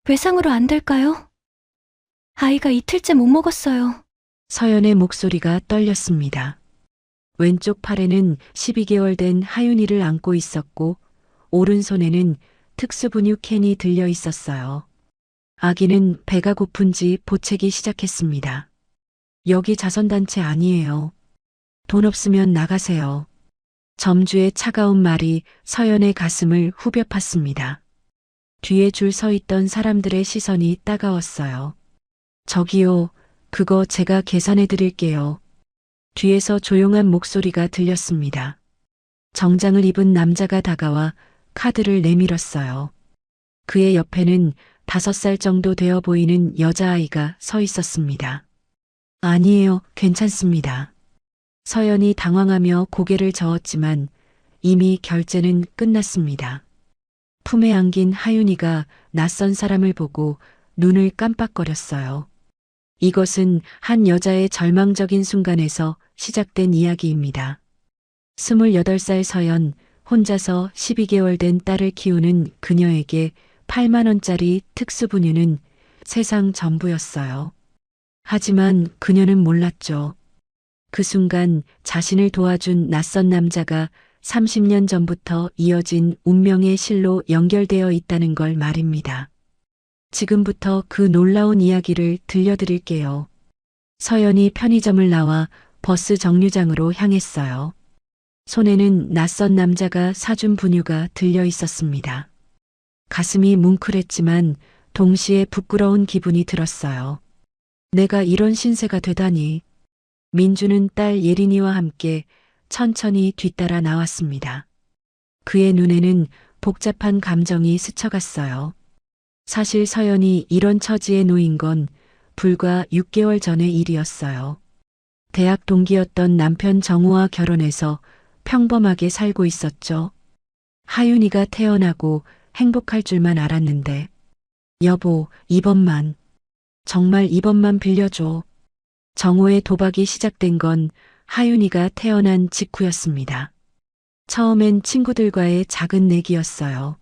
외상으로 안 될까요? 아이가 이틀째 못 먹었어요. 서연의 목소리가 떨렸습니다. 왼쪽 팔에는 12개월 된 하윤이를 안고 있었고 오른손에는 특수분유 캔이 들려 있었어요. 아기는 배가 고픈지 보채기 시작했습니다. 여기 자선단체 아니에요. 돈 없으면 나가세요. 점주의 차가운 말이 서연의 가슴을 후벼 팠습니다. 뒤에 줄 서 있던 사람들의 시선이 따가웠어요. 저기요, 그거 제가 계산해 드릴게요. 뒤에서 조용한 목소리가 들렸습니다. 정장을 입은 남자가 다가와 카드를 내밀었어요. 그의 옆에는 5살 정도 되어 보이는 여자아이가 서 있었습니다. 아니에요, 괜찮습니다. 서연이 당황하며 고개를 저었지만 이미 결제는 끝났습니다. 품에 안긴 하윤이가 낯선 사람을 보고 눈을 깜빡거렸어요. 이것은 한 여자의 절망적인 순간에서 시작된 이야기입니다. 28살 서연, 혼자서 12개월 된 딸을 키우는 그녀에게 8만 원짜리 특수분유는 세상 전부였어요. 하지만 그녀는 몰랐죠. 그 순간 자신을 도와준 낯선 남자가 30년 전부터 이어진 운명의 실로 연결되어 있다는 걸 말입니다. 지금부터 그 놀라운 이야기를 들려드릴게요. 서연이 편의점을 나와 버스 정류장으로 향했어요. 손에는 낯선 남자가 사준 분유가 들려 있었습니다. 가슴이 뭉클했지만 동시에 부끄러운 기분이 들었어요. 내가 이런 신세가 되다니. 민주는 딸 예린이와 함께 천천히 뒤따라 나왔습니다. 그의 눈에는 복잡한 감정이 스쳐갔어요. 사실 서연이 이런 처지에 놓인 건 불과 6개월 전의 일이었어요. 대학 동기였던 남편 정우와 결혼해서 평범하게 살고 있었죠. 하윤이가 태어나고 행복할 줄만 알았는데, 여보, 이번만, 정말 이번만 빌려줘. 정우의 도박이 시작된 건 하윤이가 태어난 직후였습니다. 처음엔 친구들과의 작은 내기였어요.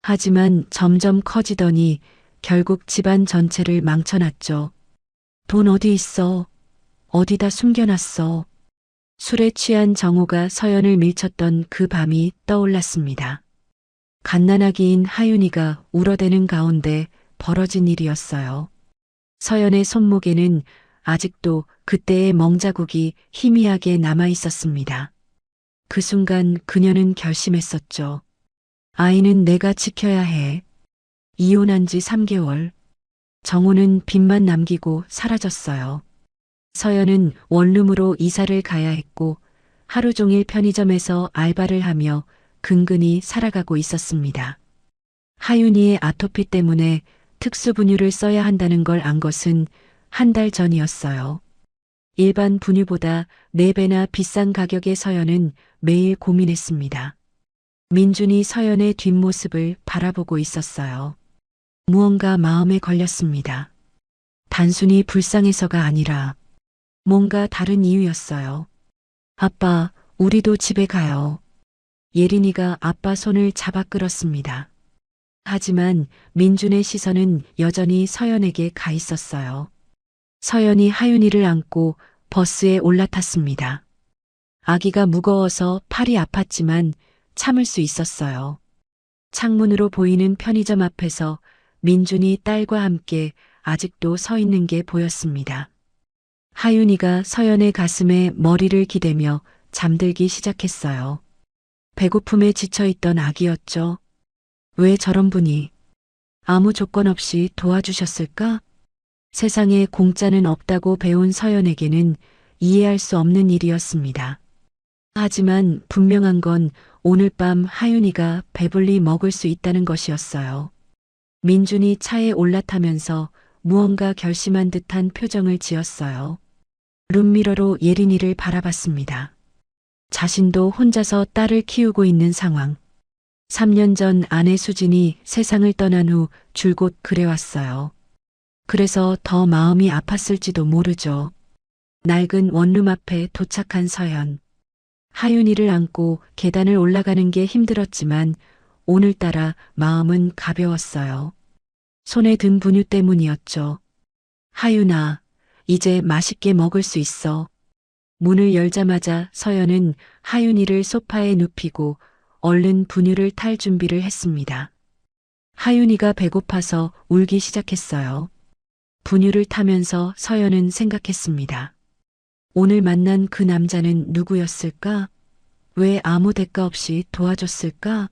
하지만 점점 커지더니 결국 집안 전체를 망쳐놨죠. 돈 어디 있어? 어디다 숨겨놨어? 술에 취한 정우가 서연을 밀쳤던 그 밤이 떠올랐습니다. 갓난아기인 하윤이가 울어대는 가운데 벌어진 일이었어요. 서연의 손목에는 아직도 그때의 멍자국이 희미하게 남아 있었습니다. 그 순간 그녀는 결심했었죠. 아이는 내가 지켜야 해. 이혼한 지 3개월. 정우는 빚만 남기고 사라졌어요. 서연은 원룸으로 이사를 가야 했고 하루 종일 편의점에서 알바를 하며 근근히 살아가고 있었습니다. 하윤이의 아토피 때문에 특수분유를 써야 한다는 걸 안 것은 한 달 전이었어요. 일반 분유보다 4배나 비싼 가격의 서연은 매일 고민했습니다. 민준이 서연의 뒷모습을 바라보고 있었어요. 무언가 마음에 걸렸습니다. 단순히 불쌍해서가 아니라 뭔가 다른 이유였어요. 아빠, 우리도 집에 가요. 예린이가 아빠 손을 잡아 끌었습니다. 하지만 민준의 시선은 여전히 서연에게 가 있었어요. 서연이 하윤이를 안고 버스에 올라탔습니다. 아기가 무거워서 팔이 아팠지만 참을 수 있었어요. 창문으로 보이는 편의점 앞에서 민준이 딸과 함께 아직도 서 있는 게 보였습니다. 하윤이가 서연의 가슴에 머리를 기대며 잠들기 시작했어요. 배고픔에 지쳐있던 아기였죠. 왜 저런 분이 아무 조건 없이 도와주셨을까? 세상에 공짜는 없다고 배운 서연에게는 이해할 수 없는 일이었습니다. 하지만 분명한 건 오늘 밤 하윤이가 배불리 먹을 수 있다는 것이었어요. 민준이 차에 올라타면서 무언가 결심한 듯한 표정을 지었어요. 룸미러로 예린이를 바라봤습니다. 자신도 혼자서 딸을 키우고 있는 상황. 3년 전 아내 수진이 세상을 떠난 후 줄곧 그래왔어요. 그래서 더 마음이 아팠을지도 모르죠. 낡은 원룸 앞에 도착한 서연. 하윤이를 안고 계단을 올라가는 게 힘들었지만 오늘따라 마음은 가벼웠어요. 손에 든 분유 때문이었죠. 하윤아, 이제 맛있게 먹을 수 있어. 문을 열자마자 서연은 하윤이를 소파에 눕히고 얼른 분유를 탈 준비를 했습니다. 하윤이가 배고파서 울기 시작했어요. 분유를 타면서 서연은 생각했습니다. 오늘 만난 그 남자는 누구였을까? 왜 아무 대가 없이 도와줬을까?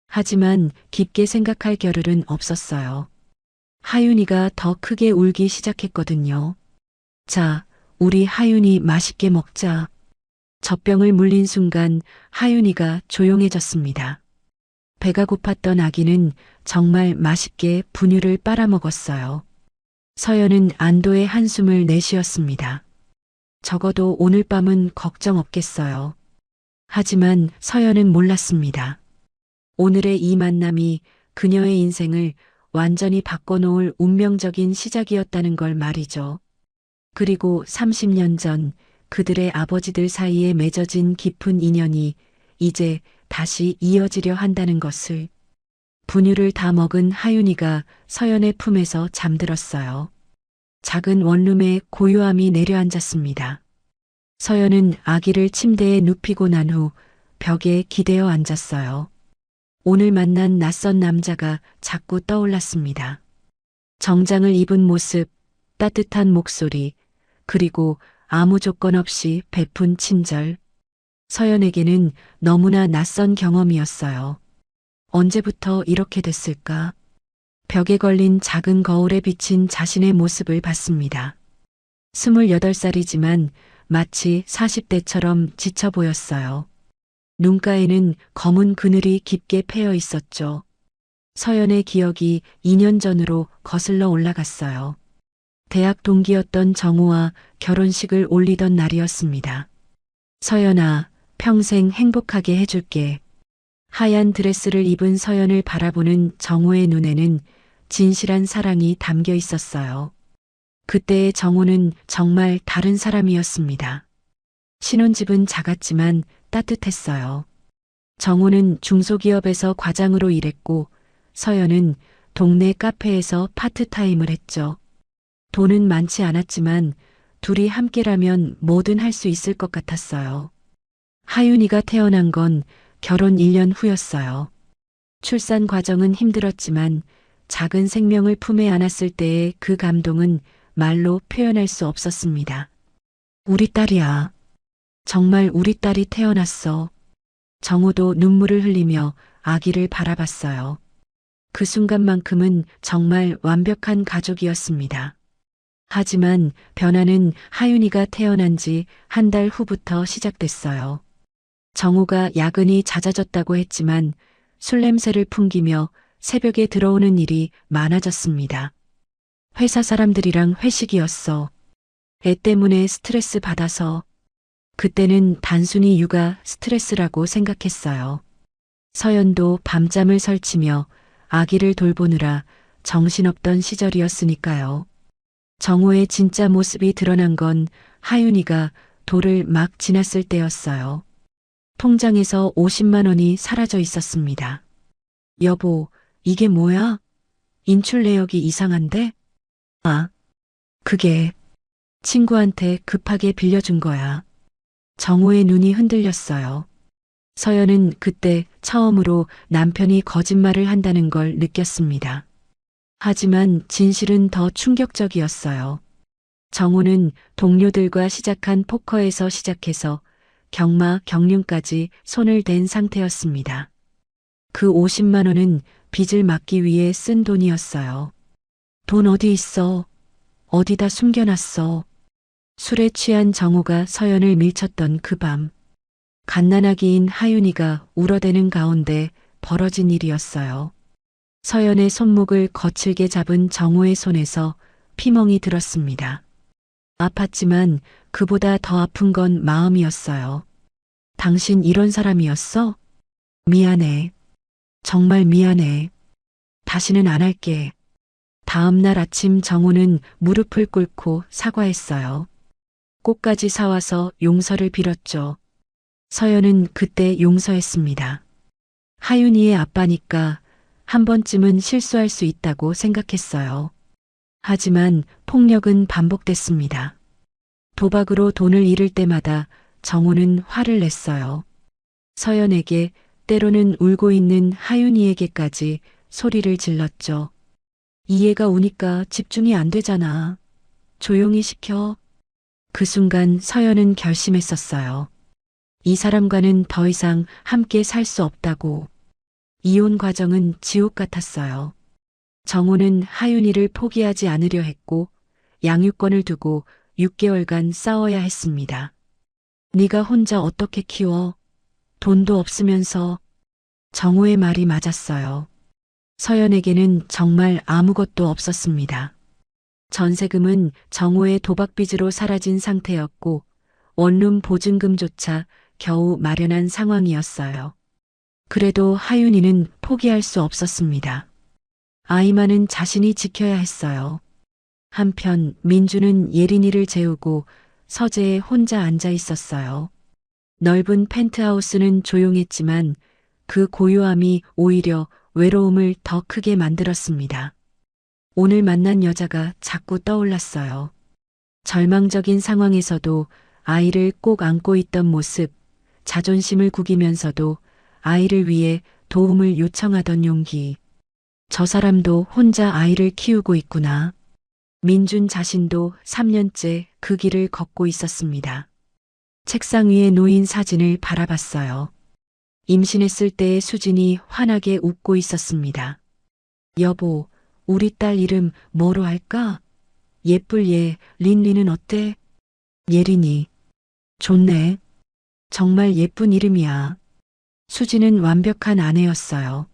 하지만 깊게 생각할 겨를은 없었어요. 하윤이가 더 크게 울기 시작했거든요. 자, 우리 하윤이 맛있게 먹자. 젖병을 물린 순간 하윤이가 조용해졌습니다. 배가 고팠던 아기는 정말 맛있게 분유를 빨아먹었어요. 서연은 안도의 한숨을 내쉬었습니다. 적어도 오늘 밤은 걱정 없겠어요. 하지만 서연은 몰랐습니다. 오늘의 이 만남이 그녀의 인생을 완전히 바꿔놓을 운명적인 시작이었다는 걸 말이죠. 그리고 30년 전 그들의 아버지들 사이에 맺어진 깊은 인연이 이제 다시 이어지려 한다는 것을. 분유를 다 먹은 하윤이가 서연의 품에서 잠들었어요. 작은 원룸에 고요함이 내려앉았습니다. 서연은 아기를 침대에 눕히고 난 후 벽에 기대어 앉았어요. 오늘 만난 낯선 남자가 자꾸 떠올랐습니다. 정장을 입은 모습, 따뜻한 목소리, 그리고 아무 조건 없이 베푼 친절. 서연에게는 너무나 낯선 경험이었어요. 언제부터 이렇게 됐을까? 벽에 걸린 작은 거울에 비친 자신의 모습을 봤습니다. 28살이지만 마치 40대처럼 지쳐 보였어요. 눈가에는 검은 그늘이 깊게 패여 있었죠. 서연의 기억이 2년 전으로 거슬러 올라갔어요. 대학 동기였던 정우와 결혼식을 올리던 날이었습니다. 서연아, 평생 행복하게 해줄게. 하얀 드레스를 입은 서연을 바라보는 정우의 눈에는 진실한 사랑이 담겨 있었어요. 그때의 정우는 정말 다른 사람이었습니다. 신혼집은 작았지만 따뜻했어요. 정우는 중소기업에서 과장으로 일했고 서연은 동네 카페에서 파트타임을 했죠. 돈은 많지 않았지만 둘이 함께라면 뭐든 할 수 있을 것 같았어요. 하윤이가 태어난 건 결혼 1년 후였어요. 출산 과정은 힘들었지만 작은 생명을 품에 안았을 때의 그 감동은 말로 표현할 수 없었습니다. 우리 딸이야. 정말 우리 딸이 태어났어. 정우도 눈물을 흘리며 아기를 바라봤어요. 그 순간만큼은 정말 완벽한 가족이었습니다. 하지만 변화는 하윤이가 태어난 지 한 달 후부터 시작됐어요. 정우가 야근이 잦아졌다고 했지만 술 냄새를 풍기며 새벽에 들어오는 일이 많아졌습니다. 회사 사람들이랑 회식이었어. 애 때문에 스트레스 받아서. 그때는 단순히 육아 스트레스라고 생각했어요. 서연도 밤잠을 설치며 아기를 돌보느라 정신없던 시절이었으니까요. 정우의 진짜 모습이 드러난 건 하윤이가 돌을 막 지났을 때였어요. 통장에서 50만 원이 사라져 있었습니다. 여보, 이게 뭐야? 인출 내역이 이상한데? 아, 그게 친구한테 급하게 빌려준 거야. 정우의 눈이 흔들렸어요. 서연은 그때 처음으로 남편이 거짓말을 한다는 걸 느꼈습니다. 하지만 진실은 더 충격적이었어요. 정우는 동료들과 시작한 포커에서 시작해서 경마, 경륜까지 손을 댄 상태였습니다. 그 50만 원은 빚을 막기 위해 쓴 돈이었어요. 돈 어디 있어? 어디다 숨겨놨어? 술에 취한 정우가 서연을 밀쳤던 그 밤. 갓난아기인 하윤이가 울어대는 가운데 벌어진 일이었어요. 서연의 손목을 거칠게 잡은 정우의 손에서 피멍이 들었습니다. 아팠지만 그보다 더 아픈 건 마음이었어요. 당신 이런 사람이었어? 미안해. 정말 미안해. 다시는 안 할게. 다음 날 아침 정우는 무릎을 꿇고 사과했어요. 꽃까지 사와서 용서를 빌었죠. 서연은 그때 용서했습니다. 하윤이의 아빠니까 한 번쯤은 실수할 수 있다고 생각했어요. 하지만 폭력은 반복됐습니다. 도박으로 돈을 잃을 때마다 정호는 화를 냈어요. 서연에게, 때로는 울고 있는 하윤이에게까지 소리를 질렀죠. 이해가 오니까 집중이 안 되잖아. 조용히 시켜. 그 순간 서연은 결심했었어요. 이 사람과는 더 이상 함께 살 수 없다고. 이혼 과정은 지옥 같았어요. 정호는 하윤이를 포기하지 않으려 했고 양육권을 두고 6개월간 싸워야 했습니다. 네가 혼자 어떻게 키워? 돈도 없으면서. 정호의 말이 맞았어요. 서연에게는 정말 아무것도 없었습니다. 전세금은 정호의 도박빚으로 사라진 상태였고 원룸 보증금조차 겨우 마련한 상황이었어요. 그래도 하윤이는 포기할 수 없었습니다. 아이만은 자신이 지켜야 했어요. 한편 민주는 예린이를 재우고 서재에 혼자 앉아 있었어요. 넓은 펜트하우스는 조용했지만 그 고요함이 오히려 외로움을 더 크게 만들었습니다. 오늘 만난 여자가 자꾸 떠올랐어요. 절망적인 상황에서도 아이를 꼭 안고 있던 모습, 자존심을 구기면서도 아이를 위해 도움을 요청하던 용기. 저 사람도 혼자 아이를 키우고 있구나. 민준 자신도 3년째 그 길을 걷고 있었습니다. 책상 위에 놓인 사진을 바라봤어요. 임신했을 때의 수진이 환하게 웃고 있었습니다. 여보, 우리 딸 이름 뭐로 할까? 예쁠 얘, 린리는 어때? 예린이. 좋네. 정말 예쁜 이름이야. 수진은 완벽한 아내였어요.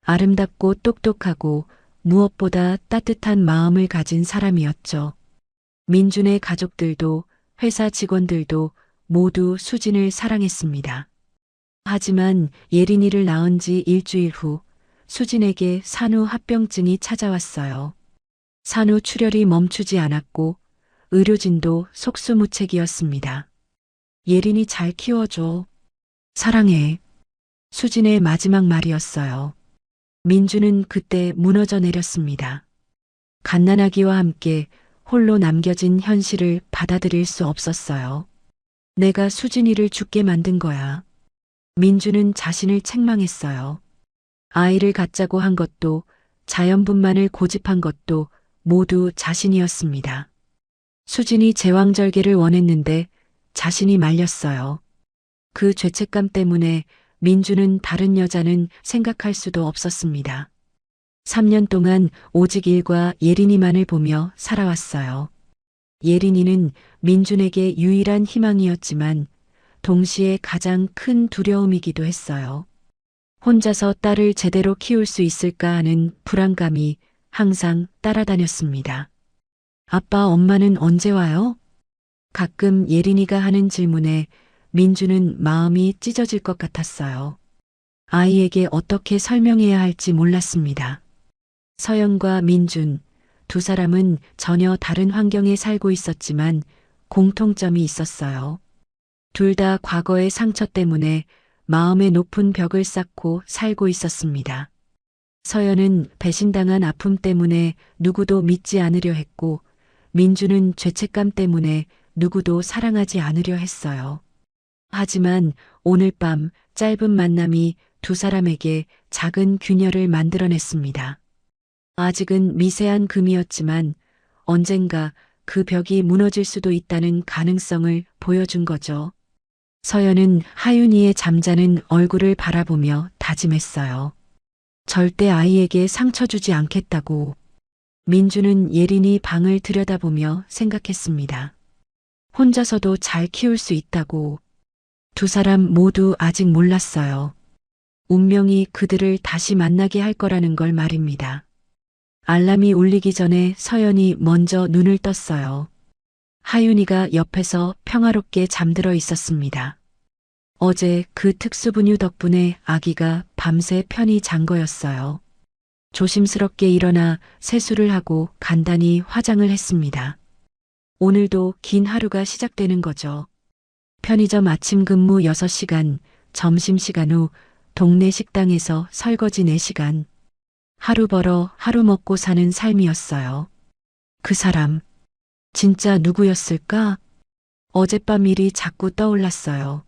아름답고 똑똑하고 무엇보다 따뜻한 마음을 가진 사람이었죠. 민준의 가족들도 회사 직원들도 모두 수진을 사랑했습니다. 하지만 예린이를 낳은 지 일주일 후 수진에게 산후 합병증이 찾아왔어요. 산후 출혈이 멈추지 않았고 의료진도 속수무책이었습니다. 예린이 잘 키워줘. 사랑해. 수진의 마지막 말이었어요. 민주는 그때 무너져 내렸습니다. 갓난아기와 함께 홀로 남겨진 현실을 받아들일 수 없었어요. 내가 수진이를 죽게 만든 거야. 민주는 자신을 책망했어요. 아이를 갖자고 한 것도 자연분만을 고집한 것도 모두 자신이었습니다. 수진이 제왕절개를 원했는데 자신이 말렸어요. 그 죄책감 때문에 민주는 다른 여자는 생각할 수도 없었습니다. 3년 동안 오직 일과 예린이만을 보며 살아왔어요. 예린이는 민준에게 유일한 희망이었지만 동시에 가장 큰 두려움이기도 했어요. 혼자서 딸을 제대로 키울 수 있을까 하는 불안감이 항상 따라다녔습니다. 아빠, 엄마는 언제 와요? 가끔 예린이가 하는 질문에 민주는 마음이 찢어질 것 같았어요. 아이에게 어떻게 설명해야 할지 몰랐습니다. 서연과 민준, 두 사람은 전혀 다른 환경에 살고 있었지만 공통점이 있었어요. 둘 다 과거의 상처 때문에 마음의 높은 벽을 쌓고 살고 있었습니다. 서연은 배신당한 아픔 때문에 누구도 믿지 않으려 했고, 민주는 죄책감 때문에 누구도 사랑하지 않으려 했어요. 하지만 오늘 밤 짧은 만남이 두 사람에게 작은 균열을 만들어냈습니다. 아직은 미세한 금이었지만 언젠가 그 벽이 무너질 수도 있다는 가능성을 보여준 거죠. 서연은 하윤이의 잠자는 얼굴을 바라보며 다짐했어요. 절대 아이에게 상처 주지 않겠다고. 민주는 예린이 방을 들여다보며 생각했습니다. 혼자서도 잘 키울 수 있다고. 두 사람 모두 아직 몰랐어요. 운명이 그들을 다시 만나게 할 거라는 걸 말입니다. 알람이 울리기 전에 서연이 먼저 눈을 떴어요. 하윤이가 옆에서 평화롭게 잠들어 있었습니다. 어제 그 특수분유 덕분에 아기가 밤새 편히 잔 거였어요. 조심스럽게 일어나 세수를 하고 간단히 화장을 했습니다. 오늘도 긴 하루가 시작되는 거죠. 편의점 아침 근무 6시간, 점심시간 후 동네 식당에서 설거지 4시간. 하루 벌어 하루 먹고 사는 삶이었어요. 그 사람, 진짜 누구였을까? 어젯밤 일이 자꾸 떠올랐어요.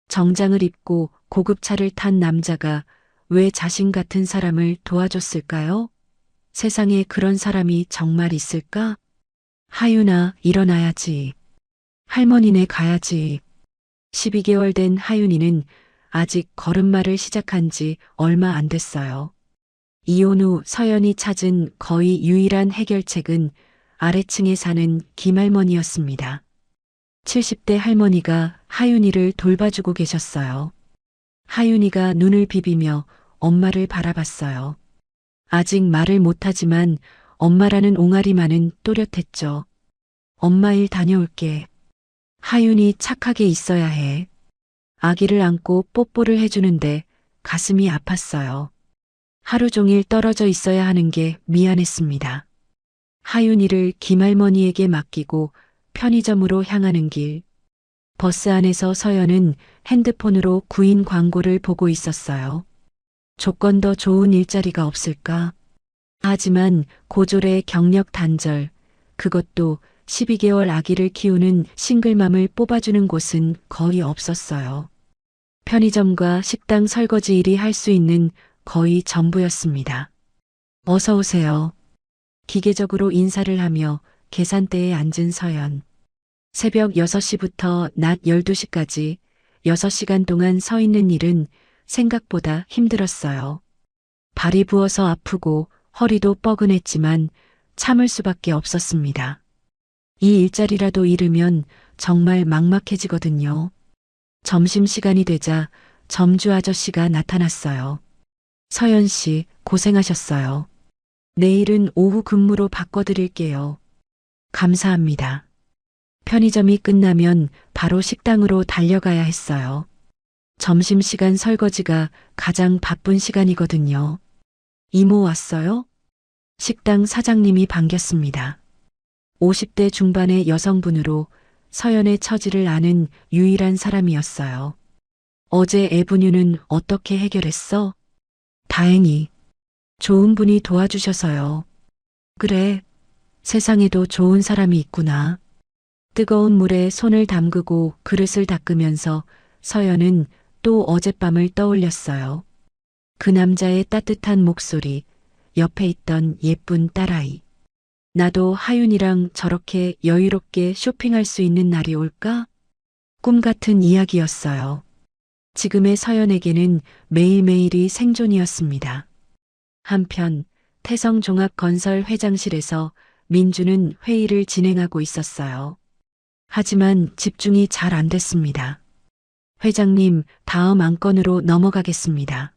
정장을 입고 고급차를 탄 남자가 왜 자신 같은 사람을 도와줬을까요? 세상에 그런 사람이 정말 있을까? 하윤아, 일어나야지. 할머니네 가야지. 12개월 된 하윤이는 아직 걸음마를 시작한 지 얼마 안 됐어요. 이혼 후 서연이 찾은 거의 유일한 해결책은 아래층에 사는 김할머니였습니다. 70대 할머니가 하윤이를 돌봐주고 계셨어요. 하윤이가 눈을 비비며 엄마를 바라봤어요. 아직 말을 못하지만 엄마라는 옹알이만은 또렷했죠. 엄마 일 다녀올게. 하윤이 착하게 있어야 해. 아기를 안고 뽀뽀를 해주는데 가슴이 아팠어요. 하루 종일 떨어져 있어야 하는 게 미안했습니다. 하윤이를 김할머니에게 맡기고 편의점으로 향하는 길. 버스 안에서 서연은 핸드폰으로 구인 광고를 보고 있었어요. 조건 더 좋은 일자리가 없을까? 하지만 고졸의 경력 단절, 그것도 12개월 아기를 키우는 싱글맘을 뽑아주는 곳은 거의 없었어요. 편의점과 식당 설거지 일이 할 수 있는 거의 전부였습니다. 어서 오세요. 기계적으로 인사를 하며 계산대에 앉은 서연. 새벽 6시부터 낮 12시까지 6시간 동안 서 있는 일은 생각보다 힘들었어요. 발이 부어서 아프고 허리도 뻐근했지만 참을 수밖에 없었습니다. 이 일자리라도 잃으면 정말 막막해지거든요. 점심시간이 되자 점주 아저씨가 나타났어요. 서연 씨, 고생하셨어요. 내일은 오후 근무로 바꿔드릴게요. 감사합니다. 편의점이 끝나면 바로 식당으로 달려가야 했어요. 점심시간 설거지가 가장 바쁜 시간이거든요. 이모 왔어요? 식당 사장님이 반겼습니다. 50대 중반의 여성분으로 서연의 처지를 아는 유일한 사람이었어요. 어제 애분유는 어떻게 해결했어? 다행히. 좋은 분이 도와주셔서요. 그래, 세상에도 좋은 사람이 있구나. 뜨거운 물에 손을 담그고 그릇을 닦으면서 서연은 또 어젯밤을 떠올렸어요. 그 남자의 따뜻한 목소리, 옆에 있던 예쁜 딸아이. 나도 하윤이랑 저렇게 여유롭게 쇼핑할 수 있는 날이 올까? 꿈 같은 이야기였어요. 지금의 서연에게는 매일매일이 생존이었습니다. 한편 태성종합건설 회장실에서 민주는 회의를 진행하고 있었어요. 하지만 집중이 잘 안 됐습니다. 회장님, 다음 안건으로 넘어가겠습니다.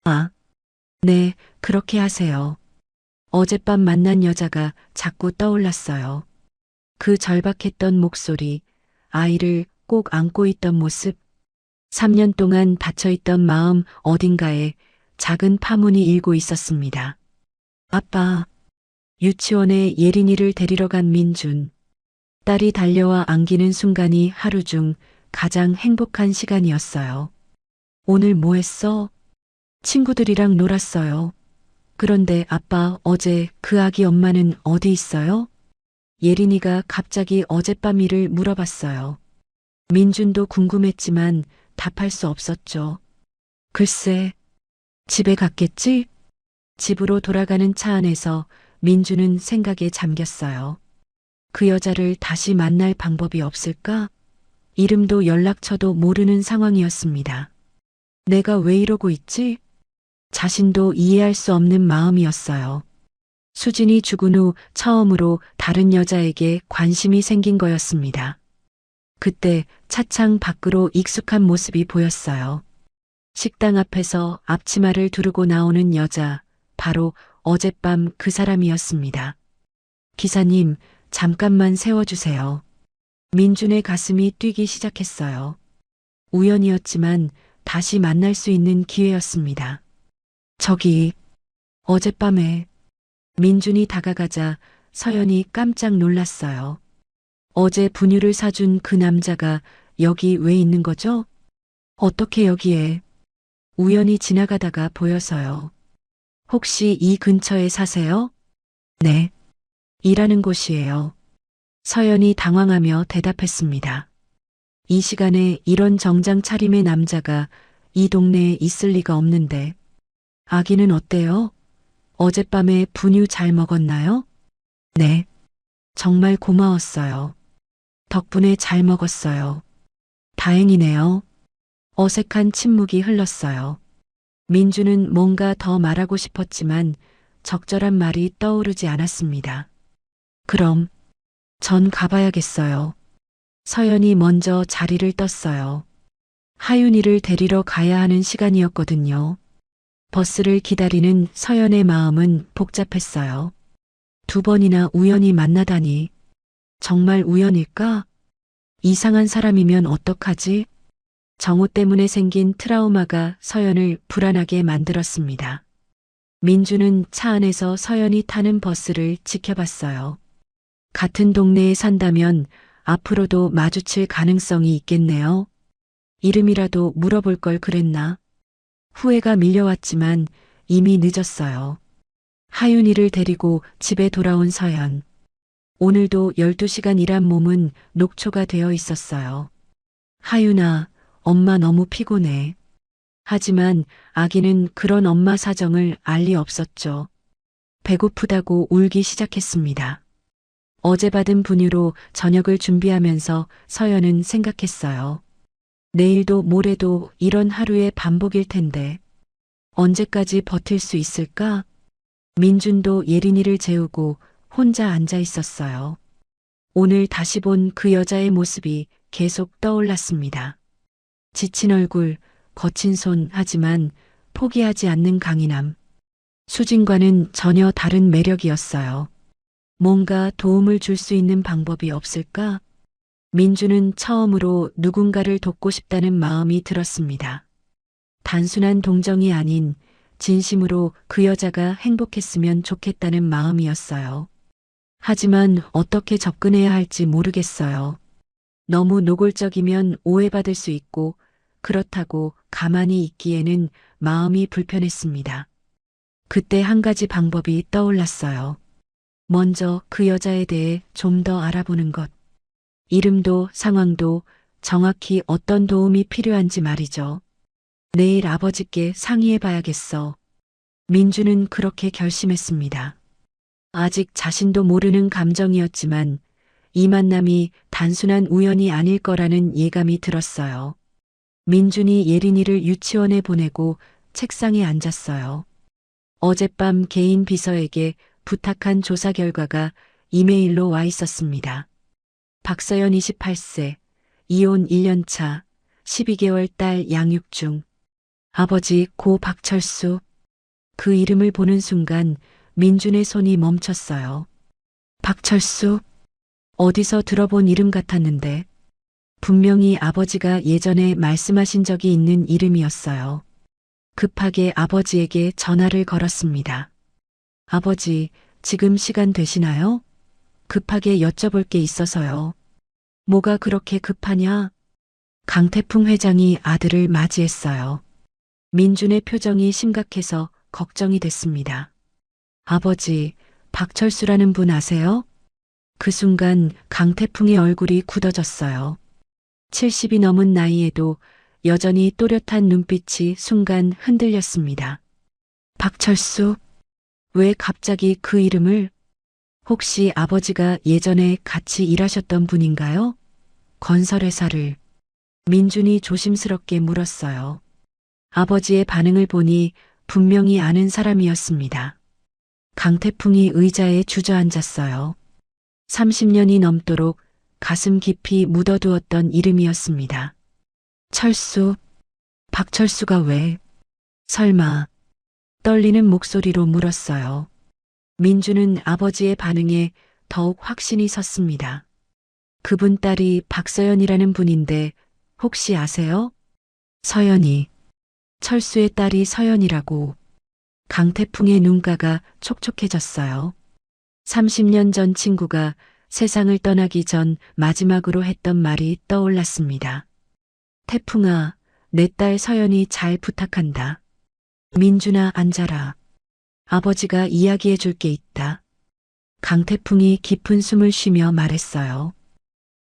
아, 네, 그렇게 하세요. 어젯밤 만난 여자가 자꾸 떠올랐어요. 그 절박했던 목소리, 아이를 꼭 안고 있던 모습, 3년 동안 닫혀있던 마음 어딘가에 작은 파문이 일고 있었습니다. 아빠, 유치원에 예린이를 데리러 간 민준. 딸이 달려와 안기는 순간이 하루 중 가장 행복한 시간이었어요. 오늘 뭐 했어? 친구들이랑 놀았어요. 그런데 아빠, 어제 그 아기 엄마는 어디 있어요? 예린이가 갑자기 어젯밤 일을 물어봤어요. 민준도 궁금했지만 답할 수 없었죠. 글쎄, 집에 갔겠지? 집으로 돌아가는 차 안에서 민주는 생각에 잠겼어요. 그 여자를 다시 만날 방법이 없을까? 이름도 연락처도 모르는 상황이었습니다. 내가 왜 이러고 있지? 자신도 이해할 수 없는 마음이었어요. 수진이 죽은 후 처음으로 다른 여자에게 관심이 생긴 거였습니다. 그때 차창 밖으로 익숙한 모습이 보였어요. 식당 앞에서 앞치마를 두르고 나오는 여자, 바로 어젯밤 그 사람이었습니다. 기사님, 잠깐만 세워주세요. 민준의 가슴이 뛰기 시작했어요. 우연이었지만 다시 만날 수 있는 기회였습니다. 저기, 어젯밤에 민준이 다가가자 서연이 깜짝 놀랐어요. 어제 분유를 사준 그 남자가 여기 왜 있는 거죠? 어떻게 여기에? 우연히 지나가다가 보여서요. 혹시 이 근처에 사세요? 네. 일하는 곳이에요. 서연이 당황하며 대답했습니다. 이 시간에 이런 정장 차림의 남자가 이 동네에 있을 리가 없는데. 아기는 어때요? 어젯밤에 분유 잘 먹었나요? 네. 정말 고마웠어요. 덕분에 잘 먹었어요. 다행이네요. 어색한 침묵이 흘렀어요. 민주는 뭔가 더 말하고 싶었지만 적절한 말이 떠오르지 않았습니다. 그럼 전 가봐야겠어요. 서연이 먼저 자리를 떴어요. 하윤이를 데리러 가야 하는 시간이었거든요. 버스를 기다리는 서연의 마음은 복잡했어요. 두 번이나 우연히 만나다니. 정말 우연일까? 이상한 사람이면 어떡하지? 정우 때문에 생긴 트라우마가 서연을 불안하게 만들었습니다. 민주는 차 안에서 서연이 타는 버스를 지켜봤어요. 같은 동네에 산다면 앞으로도 마주칠 가능성이 있겠네요. 이름이라도 물어볼 걸 그랬나? 후회가 밀려왔지만 이미 늦었어요. 하윤이를 데리고 집에 돌아온 서연. 오늘도 12시간 일한 몸은 녹초가 되어 있었어요. 하윤아, 엄마 너무 피곤해. 하지만 아기는 그런 엄마 사정을 알 리 없었죠. 배고프다고 울기 시작했습니다. 어제 받은 분유로 저녁을 준비하면서 서연은 생각했어요. 내일도 모레도 이런 하루의 반복일 텐데 언제까지 버틸 수 있을까? 민준도 예린이를 재우고 혼자 앉아 있었어요. 오늘 다시 본 그 여자의 모습이 계속 떠올랐습니다. 지친 얼굴, 거친 손, 하지만 포기하지 않는 강인함. 수진과는 전혀 다른 매력이었어요. 뭔가 도움을 줄 수 있는 방법이 없을까? 민주는 처음으로 누군가를 돕고 싶다는 마음이 들었습니다. 단순한 동정이 아닌 진심으로 그 여자가 행복했으면 좋겠다는 마음이었어요. 하지만 어떻게 접근해야 할지 모르겠어요. 너무 노골적이면 오해받을 수 있고 그렇다고 가만히 있기에는 마음이 불편했습니다. 그때 한 가지 방법이 떠올랐어요. 먼저 그 여자에 대해 좀 더 알아보는 것. 이름도 상황도 정확히 어떤 도움이 필요한지 말이죠. 내일 아버지께 상의해 봐야겠어. 민주는 그렇게 결심했습니다. 아직 자신도 모르는 감정이었지만 이 만남이 단순한 우연이 아닐 거라는 예감이 들었어요. 민준이 예린이를 유치원에 보내고 책상에 앉았어요. 어젯밤 개인 비서에게 부탁한 조사 결과가 이메일로 와 있었습니다. 박서연 28세, 이혼 1년차, 12개월 딸 양육 중. 아버지 고 박철수. 그 이름을 보는 순간 민준의 손이 멈췄어요. 박철수? 어디서 들어본 이름 같았는데 분명히 아버지가 예전에 말씀하신 적이 있는 이름이었어요. 급하게 아버지에게 전화를 걸었습니다. 아버지, 지금 시간 되시나요? 급하게 여쭤볼 게 있어서요. 뭐가 그렇게 급하냐? 강태풍 회장이 아들을 맞이했어요. 민준의 표정이 심각해서 걱정이 됐습니다. 아버지, 박철수라는 분 아세요? 그 순간 강태풍의 얼굴이 굳어졌어요. 70이 넘은 나이에도 여전히 또렷한 눈빛이 순간 흔들렸습니다. 박철수? 왜 갑자기 그 이름을? 혹시 아버지가 예전에 같이 일하셨던 분인가요? 건설회사를. 민준이 조심스럽게 물었어요. 아버지의 반응을 보니 분명히 아는 사람이었습니다. 강태풍이 의자에 주저앉았어요. 30년이 넘도록 가슴 깊이 묻어두었던 이름이었습니다. 철수, 박철수가 왜? 설마, 떨리는 목소리로 물었어요. 민주는 아버지의 반응에 더욱 확신이 섰습니다. 그분 딸이 박서연이라는 분인데 혹시 아세요? 서연이, 철수의 딸이 서연이라고. 강태풍의 눈가가 촉촉해졌어요. 30년 전 친구가 세상을 떠나기 전 마지막으로 했던 말이 떠올랐습니다. 태풍아, 내 딸 서연이 잘 부탁한다. 민준아, 앉아라. 아버지가 이야기해 줄 게 있다. 강태풍이 깊은 숨을 쉬며 말했어요.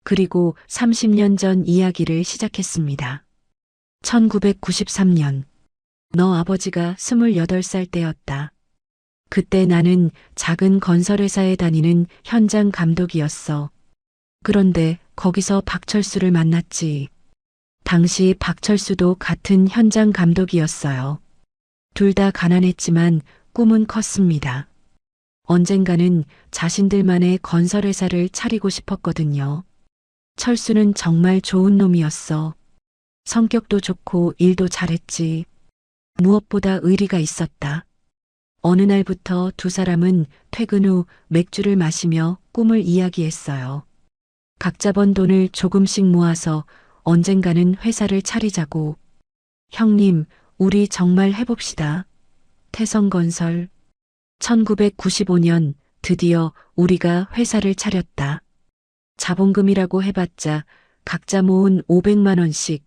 그리고 30년 전 이야기를 시작했습니다. 1993년. 너 아버지가 28살 때였다. 그때 나는 작은 건설회사에 다니는 현장 감독이었어. 그런데 거기서 박철수를 만났지. 당시 박철수도 같은 현장 감독이었어요. 둘 다 가난했지만 꿈은 컸습니다. 언젠가는 자신들만의 건설회사를 차리고 싶었거든요. 철수는 정말 좋은 놈이었어. 성격도 좋고 일도 잘했지. 무엇보다 의리가 있었다. 어느 날부터 두 사람은 퇴근 후 맥주를 마시며 꿈을 이야기했어요. 각자 번 돈을 조금씩 모아서 언젠가는 회사를 차리자고. 형님, 우리 정말 해봅시다. 태성건설. 1995년 드디어 우리가 회사를 차렸다. 자본금이라고 해봤자 각자 모은 500만 원씩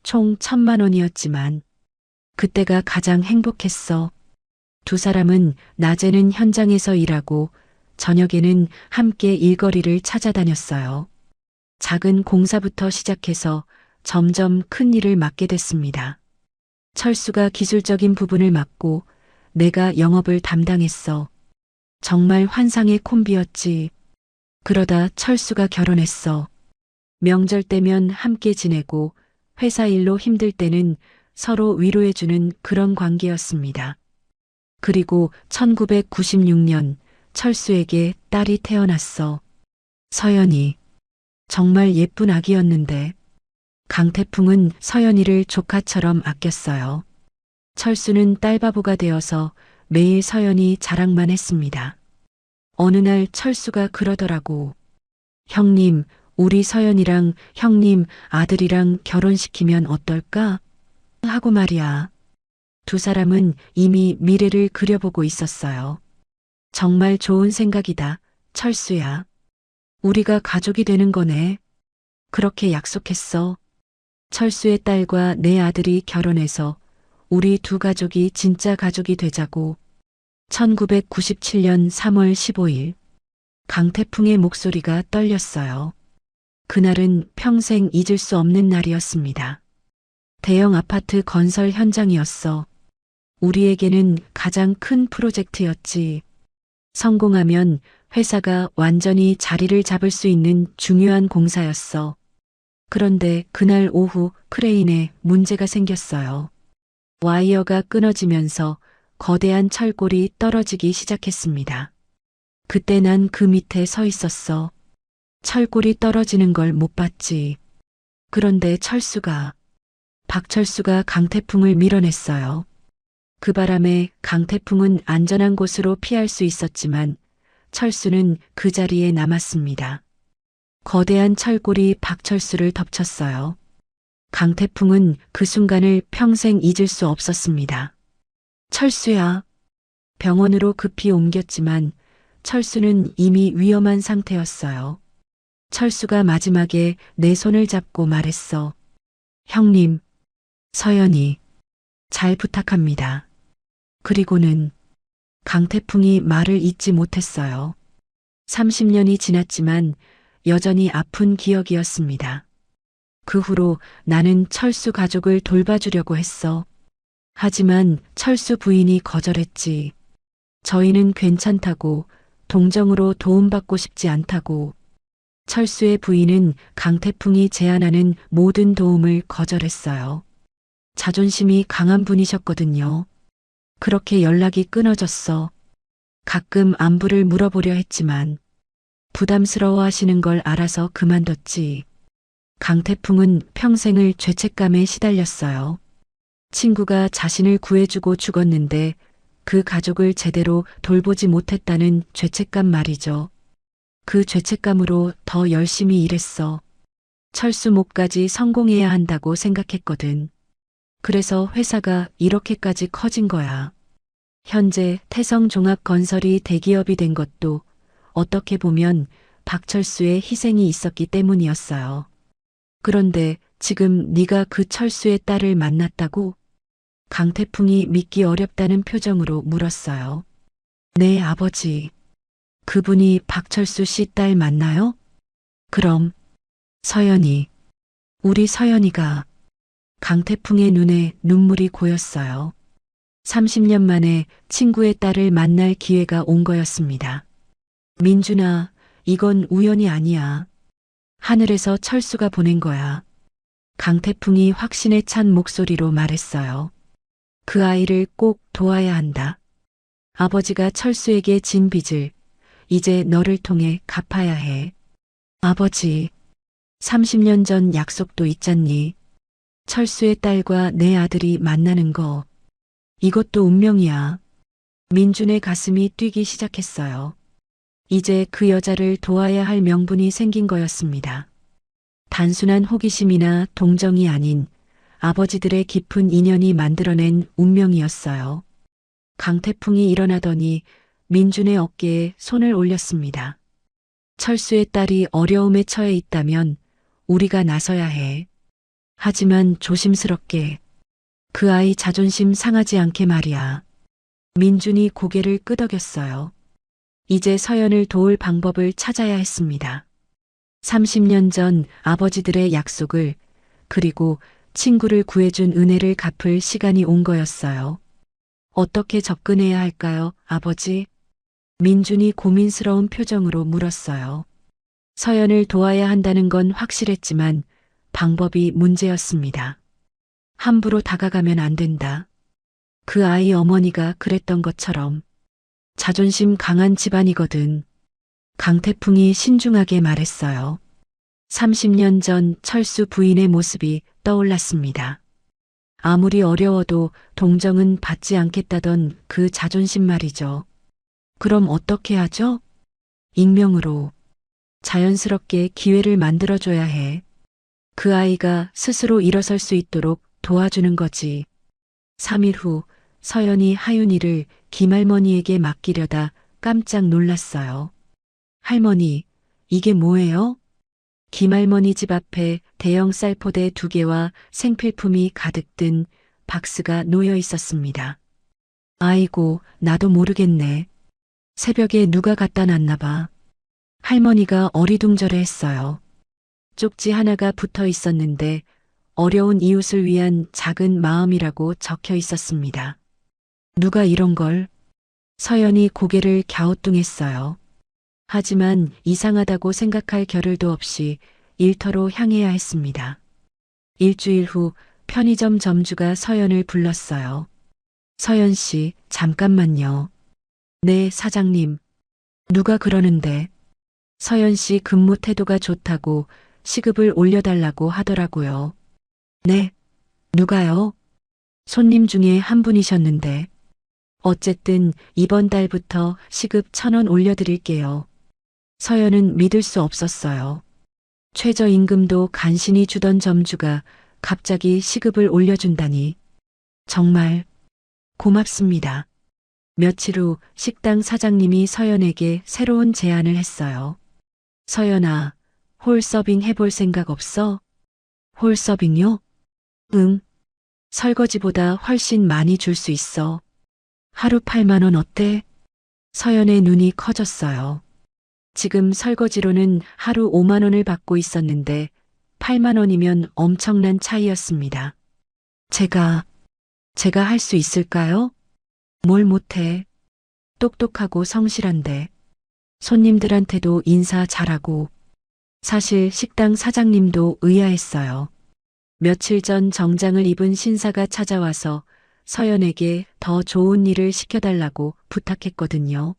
총 1000만 원이었지만 그때가 가장 행복했어. 두 사람은 낮에는 현장에서 일하고 저녁에는 함께 일거리를 찾아다녔어요. 작은 공사부터 시작해서 점점 큰 일을 맡게 됐습니다. 철수가 기술적인 부분을 맡고 내가 영업을 담당했어. 정말 환상의 콤비였지. 그러다 철수가 결혼했어. 명절 때면 함께 지내고 회사 일로 힘들 때는 서로 위로해주는 그런 관계였습니다. 그리고 1996년 철수에게 딸이 태어났어. 서연이. 정말 예쁜 아기였는데 강태풍은 서연이를 조카처럼 아꼈어요. 철수는 딸바보가 되어서 매일 서연이 자랑만 했습니다. 어느 날 철수가 그러더라고. 형님, 우리 서연이랑 형님 아들이랑 결혼시키면 어떨까? 하고 말이야. 두 사람은 이미 미래를 그려보고 있었어요. 정말 좋은 생각이다, 철수야. 우리가 가족이 되는 거네. 그렇게 약속했어. 철수의 딸과 내 아들이 결혼해서 우리 두 가족이 진짜 가족이 되자고. 1997년 3월 15일. 강태풍의 목소리가 떨렸어요. 그날은 평생 잊을 수 없는 날이었습니다. 대형 아파트 건설 현장이었어. 우리에게는 가장 큰 프로젝트였지. 성공하면 회사가 완전히 자리를 잡을 수 있는 중요한 공사였어. 그런데 그날 오후 크레인에 문제가 생겼어요. 와이어가 끊어지면서 거대한 철골이 떨어지기 시작했습니다. 그때 난 그 밑에 서 있었어. 철골이 떨어지는 걸 못 봤지. 그런데 박철수가 강태풍을 밀어냈어요. 그 바람에 강태풍은 안전한 곳으로 피할 수 있었지만 철수는 그 자리에 남았습니다. 거대한 철골이 박철수를 덮쳤어요. 강태풍은 그 순간을 평생 잊을 수 없었습니다. 철수야. 병원으로 급히 옮겼지만 철수는 이미 위험한 상태였어요. 철수가 마지막에 내 손을 잡고 말했어. 형님, 서연이, 잘 부탁합니다. 그리고는 강태풍이 말을 잇지 못했어요. 30년이 지났지만 여전히 아픈 기억이었습니다. 그 후로 나는 철수 가족을 돌봐주려고 했어. 하지만 철수 부인이 거절했지. 저희는 괜찮다고, 동정으로 도움받고 싶지 않다고. 철수의 부인은 강태풍이 제안하는 모든 도움을 거절했어요. 자존심이 강한 분이셨거든요. 그렇게 연락이 끊어졌어. 가끔 안부를 물어보려 했지만 부담스러워 하시는 걸 알아서 그만뒀지. 강태풍은 평생을 죄책감에 시달렸어요. 친구가 자신을 구해주고 죽었는데 그 가족을 제대로 돌보지 못했다는 죄책감 말이죠. 그 죄책감으로 더 열심히 일했어. 철수 목까지 성공해야 한다고 생각했거든. 그래서 회사가 이렇게까지 커진 거야. 현재 태성종합건설이 대기업이 된 것도 어떻게 보면 박철수의 희생이 있었기 때문이었어요. 그런데 지금 네가 그 철수의 딸을 만났다고? 강태풍이 믿기 어렵다는 표정으로 물었어요. 네, 아버지. 그분이 박철수 씨 딸 맞나요? 그럼, 서연이, 우리 서연이가 강태풍의 눈에 눈물이 고였어요. 30년 만에 친구의 딸을 만날 기회가 온 거였습니다. 민준아, 이건 우연이 아니야. 하늘에서 철수가 보낸 거야. 강태풍이 확신에 찬 목소리로 말했어요. 그 아이를 꼭 도와야 한다. 아버지가 철수에게 진 빚을 이제 너를 통해 갚아야 해. 아버지, 30년 전 약속도 있잖니. 철수의 딸과 내 아들이 만나는 거. 이것도 운명이야. 민준의 가슴이 뛰기 시작했어요. 이제 그 여자를 도와야 할 명분이 생긴 거였습니다. 단순한 호기심이나 동정이 아닌 아버지들의 깊은 인연이 만들어낸 운명이었어요. 강태풍이 일어나더니 민준의 어깨에 손을 올렸습니다. 철수의 딸이 어려움에 처해 있다면 우리가 나서야 해. 하지만 조심스럽게 그 아이 자존심 상하지 않게 말이야. 민준이 고개를 끄덕였어요. 이제 서연을 도울 방법을 찾아야 했습니다. 30년 전 아버지들의 약속을 그리고 친구를 구해준 은혜를 갚을 시간이 온 거였어요. 어떻게 접근해야 할까요, 아버지? 민준이 고민스러운 표정으로 물었어요. 서연을 도와야 한다는 건 확실했지만 방법이 문제였습니다. 함부로 다가가면 안 된다. 그 아이 어머니가 그랬던 것처럼 자존심 강한 집안이거든. 강태풍이 신중하게 말했어요. 30년 전 철수 부인의 모습이 떠올랐습니다. 아무리 어려워도 동정은 받지 않겠다던 그 자존심 말이죠. 그럼 어떻게 하죠? 익명으로 자연스럽게 기회를 만들어줘야 해. 그 아이가 스스로 일어설 수 있도록 도와주는 거지. 3일 후 서연이 하윤이를 김할머니에게 맡기려다 깜짝 놀랐어요. 할머니, 이게 뭐예요? 김할머니 집 앞에 대형 쌀포대 2개와 생필품이 가득 든 박스가 놓여 있었습니다. 아이고, 나도 모르겠네. 새벽에 누가 갖다 놨나 봐. 할머니가 어리둥절해 했어요. 쪽지 하나가 붙어 있었는데 어려운 이웃을 위한 작은 마음이라고 적혀 있었습니다. 누가 이런 걸? 서연이 고개를 갸우뚱했어요. 하지만 이상하다고 생각할 겨를도 없이 일터로 향해야 했습니다. 일주일 후 편의점 점주가 서연을 불렀어요. 서연 씨, 잠깐만요. 네, 사장님. 누가 그러는데? 서연 씨 근무 태도가 좋다고 시급을 올려달라고 하더라고요. 네, 누가요? 손님 중에 한 분이셨는데. 어쨌든 이번 달부터 시급 1,000원 올려드릴게요. 서연은 믿을 수 없었어요. 최저임금도 간신히 주던 점주가 갑자기 시급을 올려준다니. 정말 고맙습니다. 며칠 후 식당 사장님이 서연에게 새로운 제안을 했어요. 서연아, 홀서빙 해볼 생각 없어? 홀서빙요? 응. 설거지보다 훨씬 많이 줄 수 있어. 하루 8만 원 어때? 서연의 눈이 커졌어요. 지금 설거지로는 하루 5만 원을 받고 있었는데 8만 원이면 엄청난 차이였습니다. 제가 할 수 있을까요? 뭘 못해. 똑똑하고 성실한데. 손님들한테도 인사 잘하고. 사실 식당 사장님도 의아했어요. 며칠 전 정장을 입은 신사가 찾아와서 서연에게 더 좋은 일을 시켜달라고 부탁했거든요.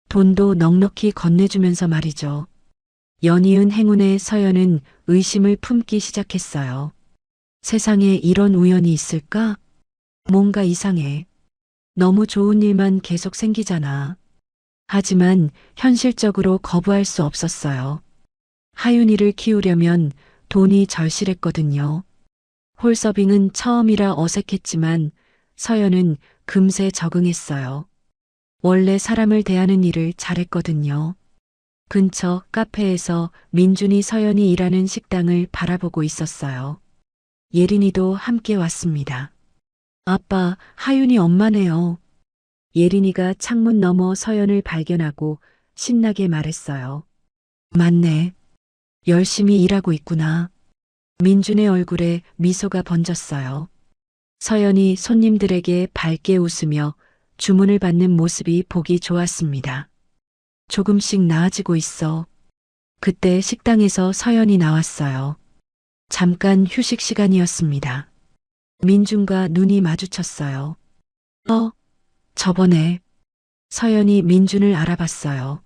돈도 넉넉히 건네주면서 말이죠. 연이은 행운의 서연은 의심을 품기 시작했어요. 세상에 이런 우연이 있을까? 뭔가 이상해. 너무 좋은 일만 계속 생기잖아. 하지만 현실적으로 거부할 수 없었어요. 하윤이를 키우려면 돈이 절실했거든요. 홀서빙은 처음이라 어색했지만 서연은 금세 적응했어요. 원래 사람을 대하는 일을 잘했거든요. 근처 카페에서 민준이 서연이 일하는 식당을 바라보고 있었어요. 예린이도 함께 왔습니다. 아빠, 하윤이 엄마네요. 예린이가 창문 너머 서연을 발견하고 신나게 말했어요. 맞네. 열심히 일하고 있구나. 민준의 얼굴에 미소가 번졌어요. 서연이 손님들에게 밝게 웃으며 주문을 받는 모습이 보기 좋았습니다. 조금씩 나아지고 있어. 그때 식당에서 서연이 나왔어요. 잠깐 휴식 시간이었습니다. 민준과 눈이 마주쳤어요. 저번에 서연이 민준을 알아봤어요.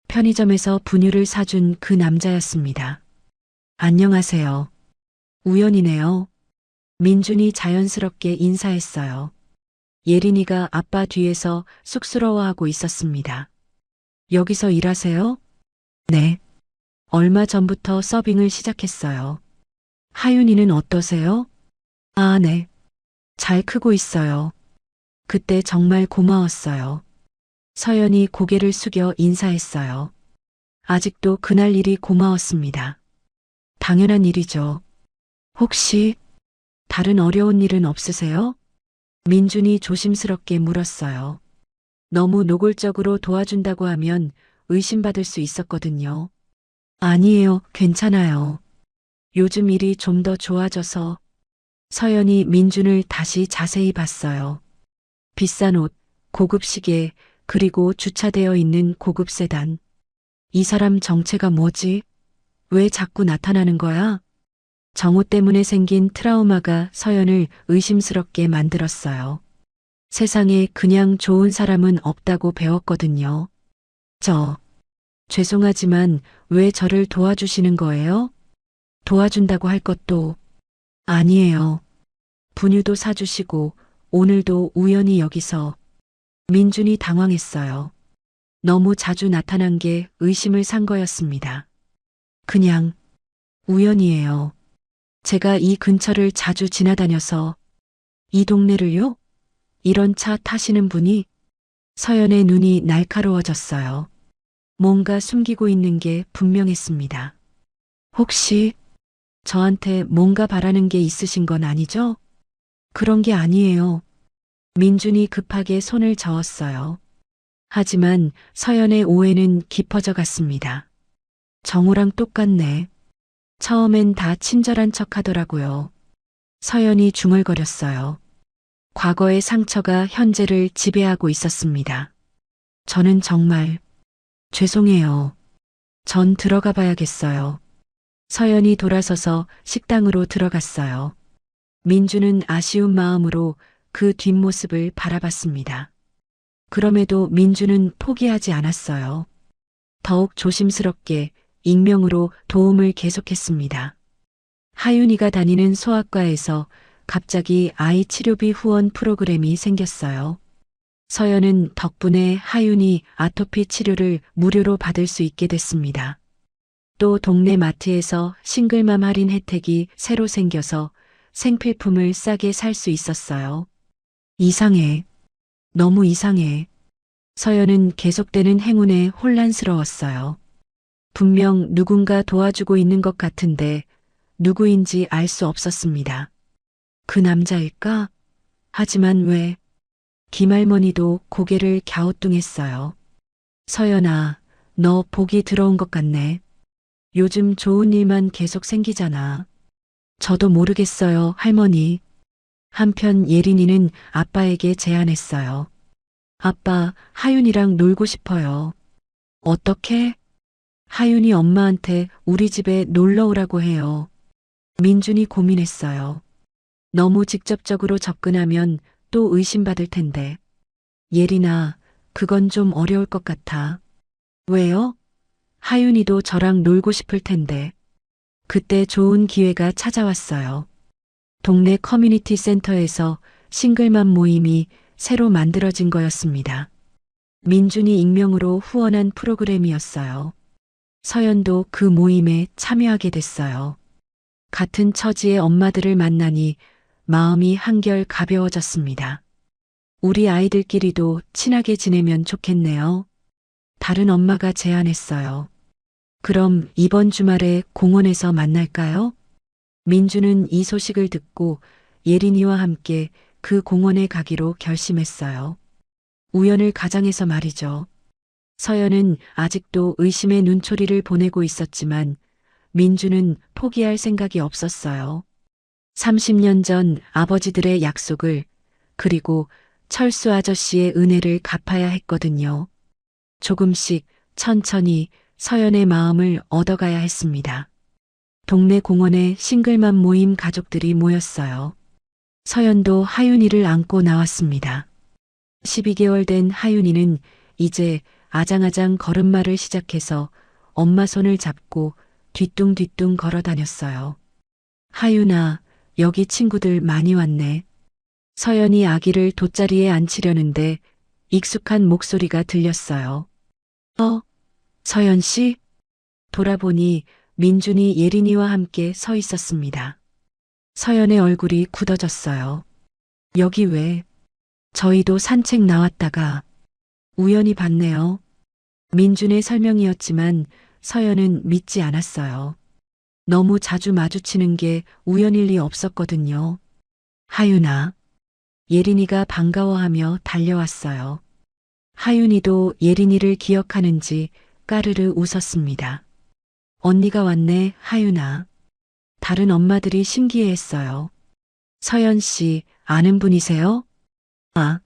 편의점에서 분유를 사준 그 남자였습니다. 안녕하세요. 우연이네요. 민준이 자연스럽게 인사했어요. 예린이가 아빠 뒤에서 쑥스러워하고 있었습니다. 여기서 일하세요? 네. 얼마 전부터 서빙을 시작했어요. 하윤이는 어떠세요? 아, 네. 잘 크고 있어요. 그때 정말 고마웠어요. 서연이 고개를 숙여 인사했어요. 아직도 그날 일이 고마웠습니다. 당연한 일이죠. 혹시 다른 어려운 일은 없으세요? 민준이 조심스럽게 물었어요. 너무 노골적으로 도와준다고 하면 의심받을 수 있었거든요. 아니에요, 괜찮아요. 요즘 일이 좀 더 좋아져서. 서연이 민준을 다시 자세히 봤어요. 비싼 옷, 고급 시계, 그리고 주차되어 있는 고급 세단. 이 사람 정체가 뭐지? 왜 자꾸 나타나는 거야? 정우 때문에 생긴 트라우마가 서연을 의심스럽게 만들었어요. 세상에 그냥 좋은 사람은 없다고 배웠거든요. 죄송하지만 왜 저를 도와주시는 거예요? 도와준다고 할 것도 아니에요. 분유도 사주시고 오늘도 우연히 여기서. 민준이 당황했어요. 너무 자주 나타난 게 의심을 산 거였습니다. 그냥 우연이에요. 제가 이 근처를 자주 지나다녀서. 이 동네를요? 이런 차 타시는 분이? 서연의 눈이 날카로워졌어요. 뭔가 숨기고 있는 게 분명했습니다. 혹시 저한테 뭔가 바라는 게 있으신 건 아니죠? 그런 게 아니에요. 민준이 급하게 손을 저었어요. 하지만 서연의 오해는 깊어져 갔습니다. 정우랑 똑같네. 처음엔 다 친절한 척 하더라고요. 서연이 중얼거렸어요. 과거의 상처가 현재를 지배하고 있었습니다. 저는 정말 죄송해요. 전 들어가 봐야겠어요. 서연이 돌아서서 식당으로 들어갔어요. 민주는 아쉬운 마음으로 그 뒷모습을 바라봤습니다. 그럼에도 민주는 포기하지 않았어요. 더욱 조심스럽게 익명으로 도움을 계속했습니다. 하윤이가 다니는 소아과에서 갑자기 아이 치료비 후원 프로그램이 생겼어요. 서연은 덕분에 하윤이 아토피 치료를 무료로 받을 수 있게 됐습니다. 또 동네 마트에서 싱글맘 할인 혜택이 새로 생겨서 생필품을 싸게 살 수 있었어요. 이상해. 너무 이상해. 서연은 계속되는 행운에 혼란스러웠어요. 분명 누군가 도와주고 있는 것 같은데 누구인지 알 수 없었습니다. 그 남자일까? 하지만 왜? 김할머니도 고개를 갸우뚱했어요. 서연아, 너 복이 들어온 것 같네. 요즘 좋은 일만 계속 생기잖아. 저도 모르겠어요, 할머니. 한편 예린이는 아빠에게 제안했어요. 아빠, 하윤이랑 놀고 싶어요. 어떻게? 하윤이 엄마한테 우리 집에 놀러 오라고 해요. 민준이 고민했어요. 너무 직접적으로 접근하면 또 의심받을 텐데. 예린아, 그건 좀 어려울 것 같아. 왜요? 하윤이도 저랑 놀고 싶을 텐데. 그때 좋은 기회가 찾아왔어요. 동네 커뮤니티 센터에서 싱글맘 모임이 새로 만들어진 거였습니다. 민준이 익명으로 후원한 프로그램이었어요. 서연도 그 모임에 참여하게 됐어요. 같은 처지의 엄마들을 만나니 마음이 한결 가벼워졌습니다. 우리 아이들끼리도 친하게 지내면 좋겠네요. 다른 엄마가 제안했어요. 그럼 이번 주말에 공원에서 만날까요? 민주는 이 소식을 듣고 예린이와 함께 그 공원에 가기로 결심했어요. 우연을 가장해서 말이죠. 서연은 아직도 의심의 눈초리를 보내고 있었지만 민주는 포기할 생각이 없었어요. 30년 전 아버지들의 약속을 그리고 철수 아저씨의 은혜를 갚아야 했거든요. 조금씩 천천히 서연의 마음을 얻어가야 했습니다. 동네 공원에 싱글맘 모임 가족들이 모였어요. 서연도 하윤이를 안고 나왔습니다. 12개월 된 하윤이는 이제 아장아장 걸음마를 시작해서 엄마 손을 잡고 뒤뚱뒤뚱 걸어 다녔어요. 하윤아, 여기 친구들 많이 왔네. 서연이 아기를 돗자리에 앉히려는데 익숙한 목소리가 들렸어요. 서연 씨? 돌아보니 민준이 예린이와 함께 서 있었습니다. 서연의 얼굴이 굳어졌어요. 여기 왜? 저희도 산책 나왔다가 우연히 봤네요. 민준의 설명이었지만 서연은 믿지 않았어요. 너무 자주 마주치는 게 우연일 리 없었거든요. 하윤아. 예린이가 반가워하며 달려왔어요. 하윤이도 예린이를 기억하는지 까르르 웃었습니다. 언니가 왔네, 하윤아. 다른 엄마들이 신기해했어요. 서연 씨, 아는 분이세요? 아,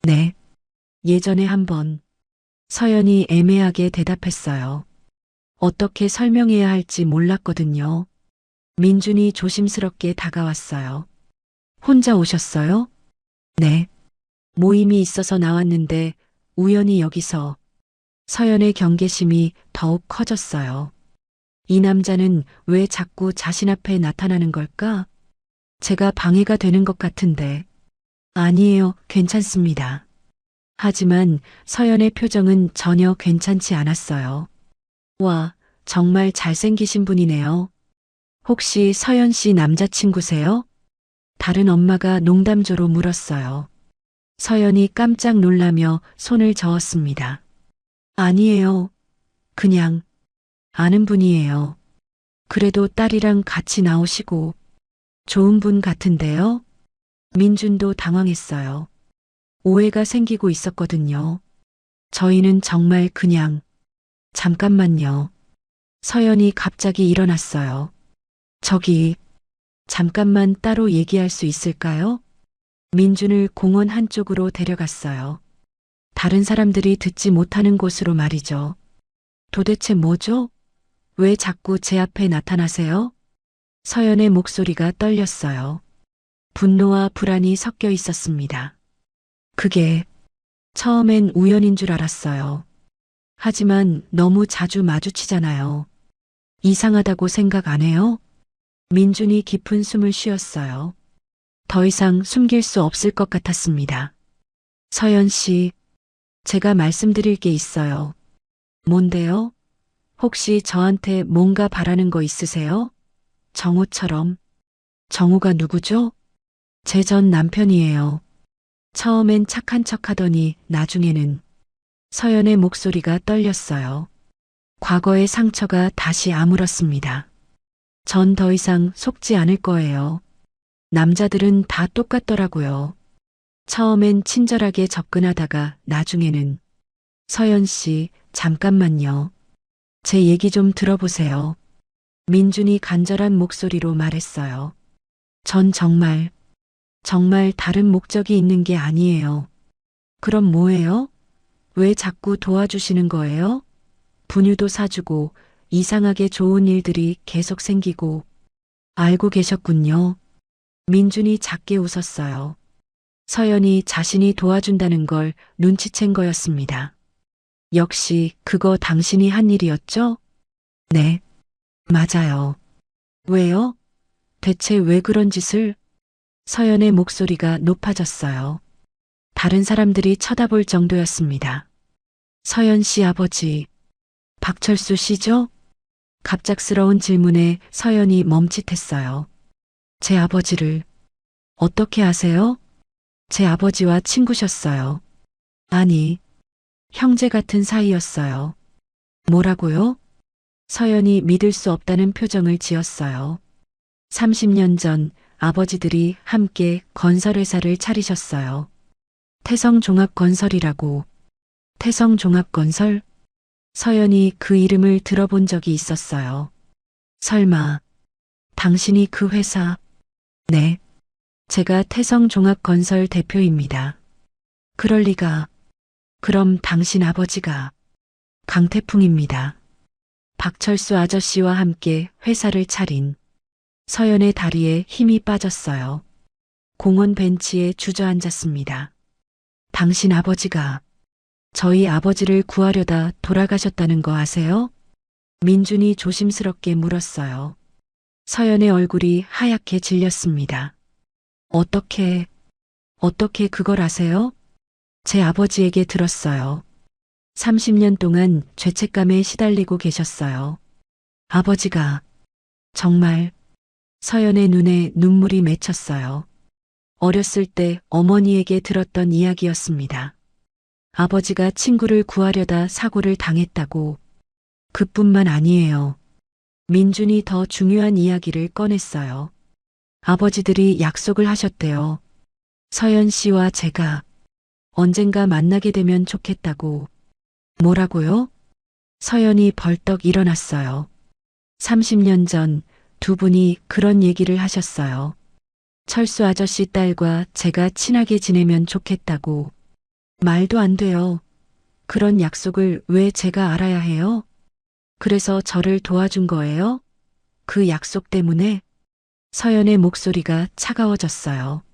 네. 예전에 한번. 서연이 애매하게 대답했어요. 어떻게 설명해야 할지 몰랐거든요. 민준이 조심스럽게 다가왔어요. 혼자 오셨어요? 네. 모임이 있어서 나왔는데 우연히 여기서. 서연의 경계심이 더욱 커졌어요. 이 남자는 왜 자꾸 자신 앞에 나타나는 걸까? 제가 방해가 되는 것 같은데. 아니에요, 괜찮습니다. 하지만 서연의 표정은 전혀 괜찮지 않았어요. 와, 정말 잘생기신 분이네요. 혹시 서연 씨 남자친구세요? 다른 엄마가 농담조로 물었어요. 서연이 깜짝 놀라며 손을 저었습니다. 아니에요. 그냥 아는 분이에요. 그래도 딸이랑 같이 나오시고 좋은 분 같은데요? 민준도 당황했어요. 오해가 생기고 있었거든요. 저희는 정말 그냥 잠깐만요. 서연이 갑자기 일어났어요. 저기 잠깐만 따로 얘기할 수 있을까요? 민준을 공원 한쪽으로 데려갔어요. 다른 사람들이 듣지 못하는 곳으로 말이죠. 도대체 뭐죠? 왜 자꾸 제 앞에 나타나세요? 서연의 목소리가 떨렸어요. 분노와 불안이 섞여 있었습니다. 그게 처음엔 우연인 줄 알았어요. 하지만 너무 자주 마주치잖아요. 이상하다고 생각 안 해요? 민준이 깊은 숨을 쉬었어요. 더 이상 숨길 수 없을 것 같았습니다. 서연 씨, 제가 말씀드릴 게 있어요. 뭔데요? 혹시 저한테 뭔가 바라는 거 있으세요? 정우처럼. 정우가 누구죠? 제 전 남편이에요. 처음엔 착한 척 하더니 나중에는. 서연의 목소리가 떨렸어요. 과거의 상처가 다시 아물었습니다. 전 더 이상 속지 않을 거예요. 남자들은 다 똑같더라고요. 처음엔 친절하게 접근하다가 나중에는. 서연 씨, 잠깐만요. 제 얘기 좀 들어보세요. 민준이 간절한 목소리로 말했어요. 전 정말 다른 목적이 있는 게 아니에요. 그럼 뭐예요? 왜 자꾸 도와주시는 거예요? 분유도 사주고 이상하게 좋은 일들이 계속 생기고. 알고 계셨군요. 민준이 작게 웃었어요. 서연이 자신이 도와준다는 걸 눈치챈 거였습니다. 역시 그거 당신이 한 일이었죠? 네, 맞아요. 왜요? 대체 왜 그런 짓을? 서연의 목소리가 높아졌어요. 다른 사람들이 쳐다볼 정도였습니다. 서연 씨 아버지, 박철수 씨죠? 갑작스러운 질문에 서연이 멈칫했어요. 제 아버지를 어떻게 아세요? 제 아버지와 친구셨어요. 아니, 형제 같은 사이였어요. 뭐라고요? 서연이 믿을 수 없다는 표정을 지었어요. 30년 전 아버지들이 함께 건설회사를 차리셨어요. 태성종합건설이라고. 태성종합건설? 서연이 그 이름을 들어본 적이 있었어요. 설마, 당신이 그 회사? 네. 제가 태성종합건설 대표입니다. 그럴 리가. 그럼 당신 아버지가 강태풍입니다. 박철수 아저씨와 함께 회사를 차린. 서연의 다리에 힘이 빠졌어요. 공원 벤치에 주저앉았습니다. 당신 아버지가 저희 아버지를 구하려다 돌아가셨다는 거 아세요? 민준이 조심스럽게 물었어요. 서연의 얼굴이 하얗게 질렸습니다. 어떻게 그걸 아세요? 제 아버지에게 들었어요. 30년 동안 죄책감에 시달리고 계셨어요. 아버지가 정말. 서연의 눈에 눈물이 맺혔어요. 어렸을 때 어머니에게 들었던 이야기였습니다. 아버지가 친구를 구하려다 사고를 당했다고. 그뿐만 아니에요. 민준이 더 중요한 이야기를 꺼냈어요. 아버지들이 약속을 하셨대요. 서연 씨와 제가 언젠가 만나게 되면 좋겠다고. 뭐라고요? 서연이 벌떡 일어났어요. 30년 전 두 분이 그런 얘기를 하셨어요. 철수 아저씨 딸과 제가 친하게 지내면 좋겠다고. 말도 안 돼요. 그런 약속을 왜 제가 알아야 해요? 그래서 저를 도와준 거예요? 그 약속 때문에? 서연의 목소리가 차가워졌어요.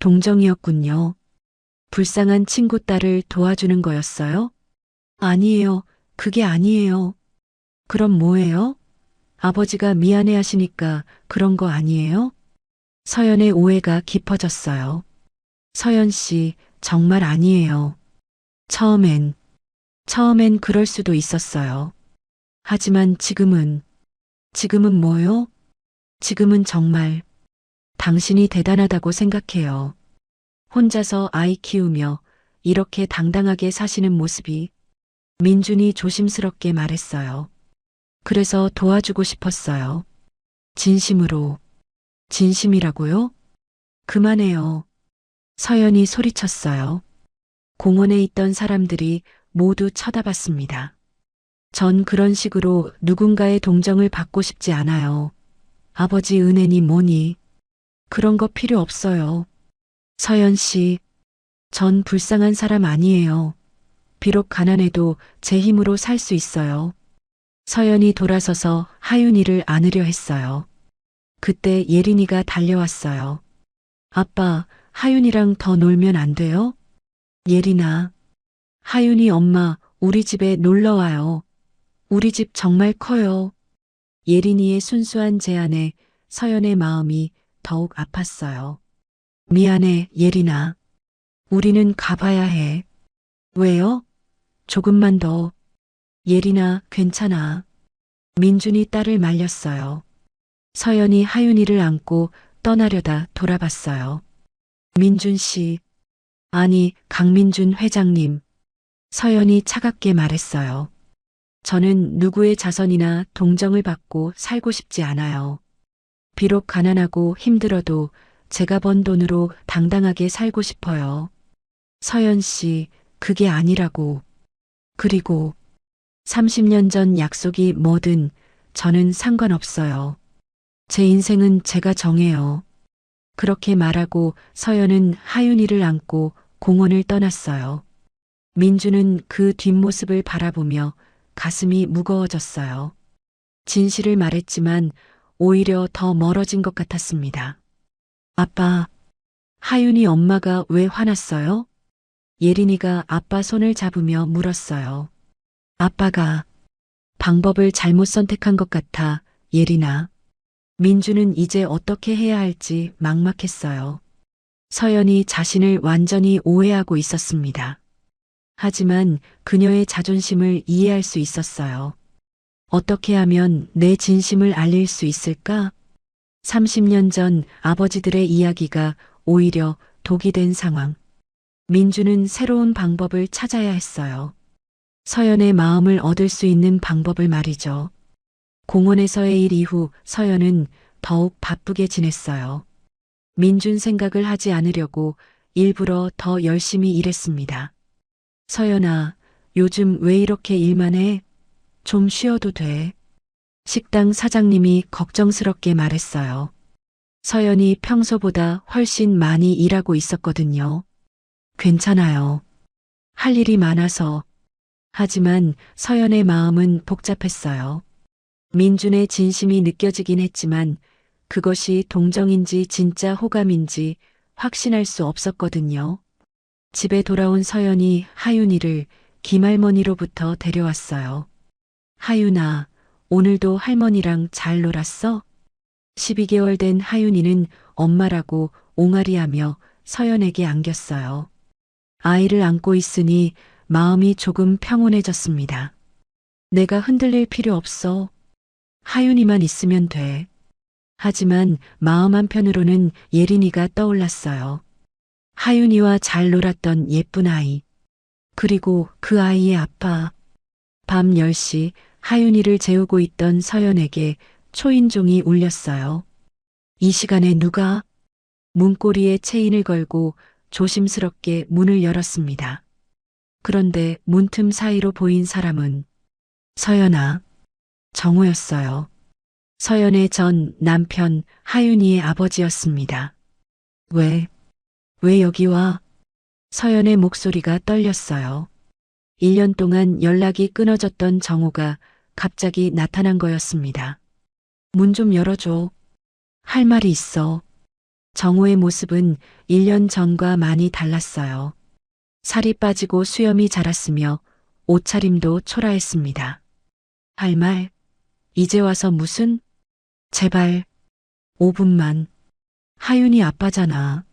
동정이었군요. 불쌍한 친구 딸을 도와주는 거였어요? 아니에요. 그게 아니에요. 그럼 뭐예요? 아버지가 미안해 하시니까 그런 거 아니에요? 서연의 오해가 깊어졌어요. 서연 씨, 정말 아니에요. 처음엔 그럴 수도 있었어요. 하지만 지금은 뭐요? 지금은 정말 당신이 대단하다고 생각해요. 혼자서 아이 키우며 이렇게 당당하게 사시는 모습이. 민준이 조심스럽게 말했어요. 그래서 도와주고 싶었어요. 진심으로. 진심이라고요? 그만해요. 서연이 소리쳤어요. 공원에 있던 사람들이 모두 쳐다봤습니다. 전 그런 식으로 누군가의 동정을 받고 싶지 않아요. 아버지 은혜니 뭐니. 그런 거 필요 없어요. 서연 씨, 전 불쌍한 사람 아니에요. 비록 가난해도 제 힘으로 살 수 있어요. 서연이 돌아서서 하윤이를 안으려 했어요. 그때 예린이가 달려왔어요. 아빠, 하윤이랑 더 놀면 안 돼요? 예린아. 하윤이 엄마, 우리 집에 놀러 와요. 우리 집 정말 커요. 예린이의 순수한 제안에 서연의 마음이 더욱 아팠어요. 미안해, 예린아. 우리는 가봐야 해. 왜요? 조금만 더. 예린아, 괜찮아. 민준이 딸을 말렸어요. 서연이 하윤이를 안고 떠나려다 돌아봤어요. 민준 씨. 아니, 강민준 회장님. 서연이 차갑게 말했어요. 저는 누구의 자선이나 동정을 받고 살고 싶지 않아요. 비록 가난하고 힘들어도 제가 번 돈으로 당당하게 살고 싶어요. 서연 씨, 그게 아니라고. 그리고 30년 전 약속이 뭐든 저는 상관없어요. 제 인생은 제가 정해요. 그렇게 말하고 서연은 하윤이를 안고 공원을 떠났어요. 민주는 그 뒷모습을 바라보며 가슴이 무거워졌어요. 진실을 말했지만 오히려 더 멀어진 것 같았습니다. 아빠, 하윤이 엄마가 왜 화났어요? 예린이가 아빠 손을 잡으며 물었어요. 아빠가 방법을 잘못 선택한 것 같아, 예린아. 민주는 이제 어떻게 해야 할지 막막했어요. 서연이 자신을 완전히 오해하고 있었습니다. 하지만 그녀의 자존심을 이해할 수 있었어요. 어떻게 하면 내 진심을 알릴 수 있을까? 30년 전 아버지들의 이야기가 오히려 독이 된 상황. 민주는 새로운 방법을 찾아야 했어요. 서연의 마음을 얻을 수 있는 방법을 말이죠. 공원에서의 일 이후 서연은 더욱 바쁘게 지냈어요. 민준 생각을 하지 않으려고 일부러 더 열심히 일했습니다. 서연아, 요즘 왜 이렇게 일만 해? 좀 쉬어도 돼. 식당 사장님이 걱정스럽게 말했어요. 서연이 평소보다 훨씬 많이 일하고 있었거든요. 괜찮아요. 할 일이 많아서. 하지만 서연의 마음은 복잡했어요. 민준의 진심이 느껴지긴 했지만 그것이 동정인지 진짜 호감인지 확신할 수 없었거든요. 집에 돌아온 서연이 하윤이를 김할머니로부터 데려왔어요. 하윤아, 오늘도 할머니랑 잘 놀았어? 12개월 된 하윤이는 엄마라고 옹알이하며 서연에게 안겼어요. 아이를 안고 있으니 마음이 조금 평온해졌습니다. 내가 흔들릴 필요 없어. 하윤이만 있으면 돼. 하지만 마음 한편으로는 예린이가 떠올랐어요. 하윤이와 잘 놀았던 예쁜 아이. 그리고 그 아이의 아빠. 밤 10시 하윤이를 재우고 있던 서연에게 초인종이 울렸어요. 이 시간에 누가? 문고리에 체인을 걸고 조심스럽게 문을 열었습니다. 그런데 문틈 사이로 보인 사람은 서연아, 정우였어요. 서연의 전 남편 하윤이의 아버지였습니다. 왜 여기 와? 서연의 목소리가 떨렸어요. 1년 동안 연락이 끊어졌던 정우가 갑자기 나타난 거였습니다. 문 좀 열어줘. 할 말이 있어. 정우의 모습은 1년 전과 많이 달랐어요. 살이 빠지고 수염이 자랐으며 옷차림도 초라했습니다. 할 말? 이제 와서 무슨? 제발 5분만. 하윤이 아빠잖아.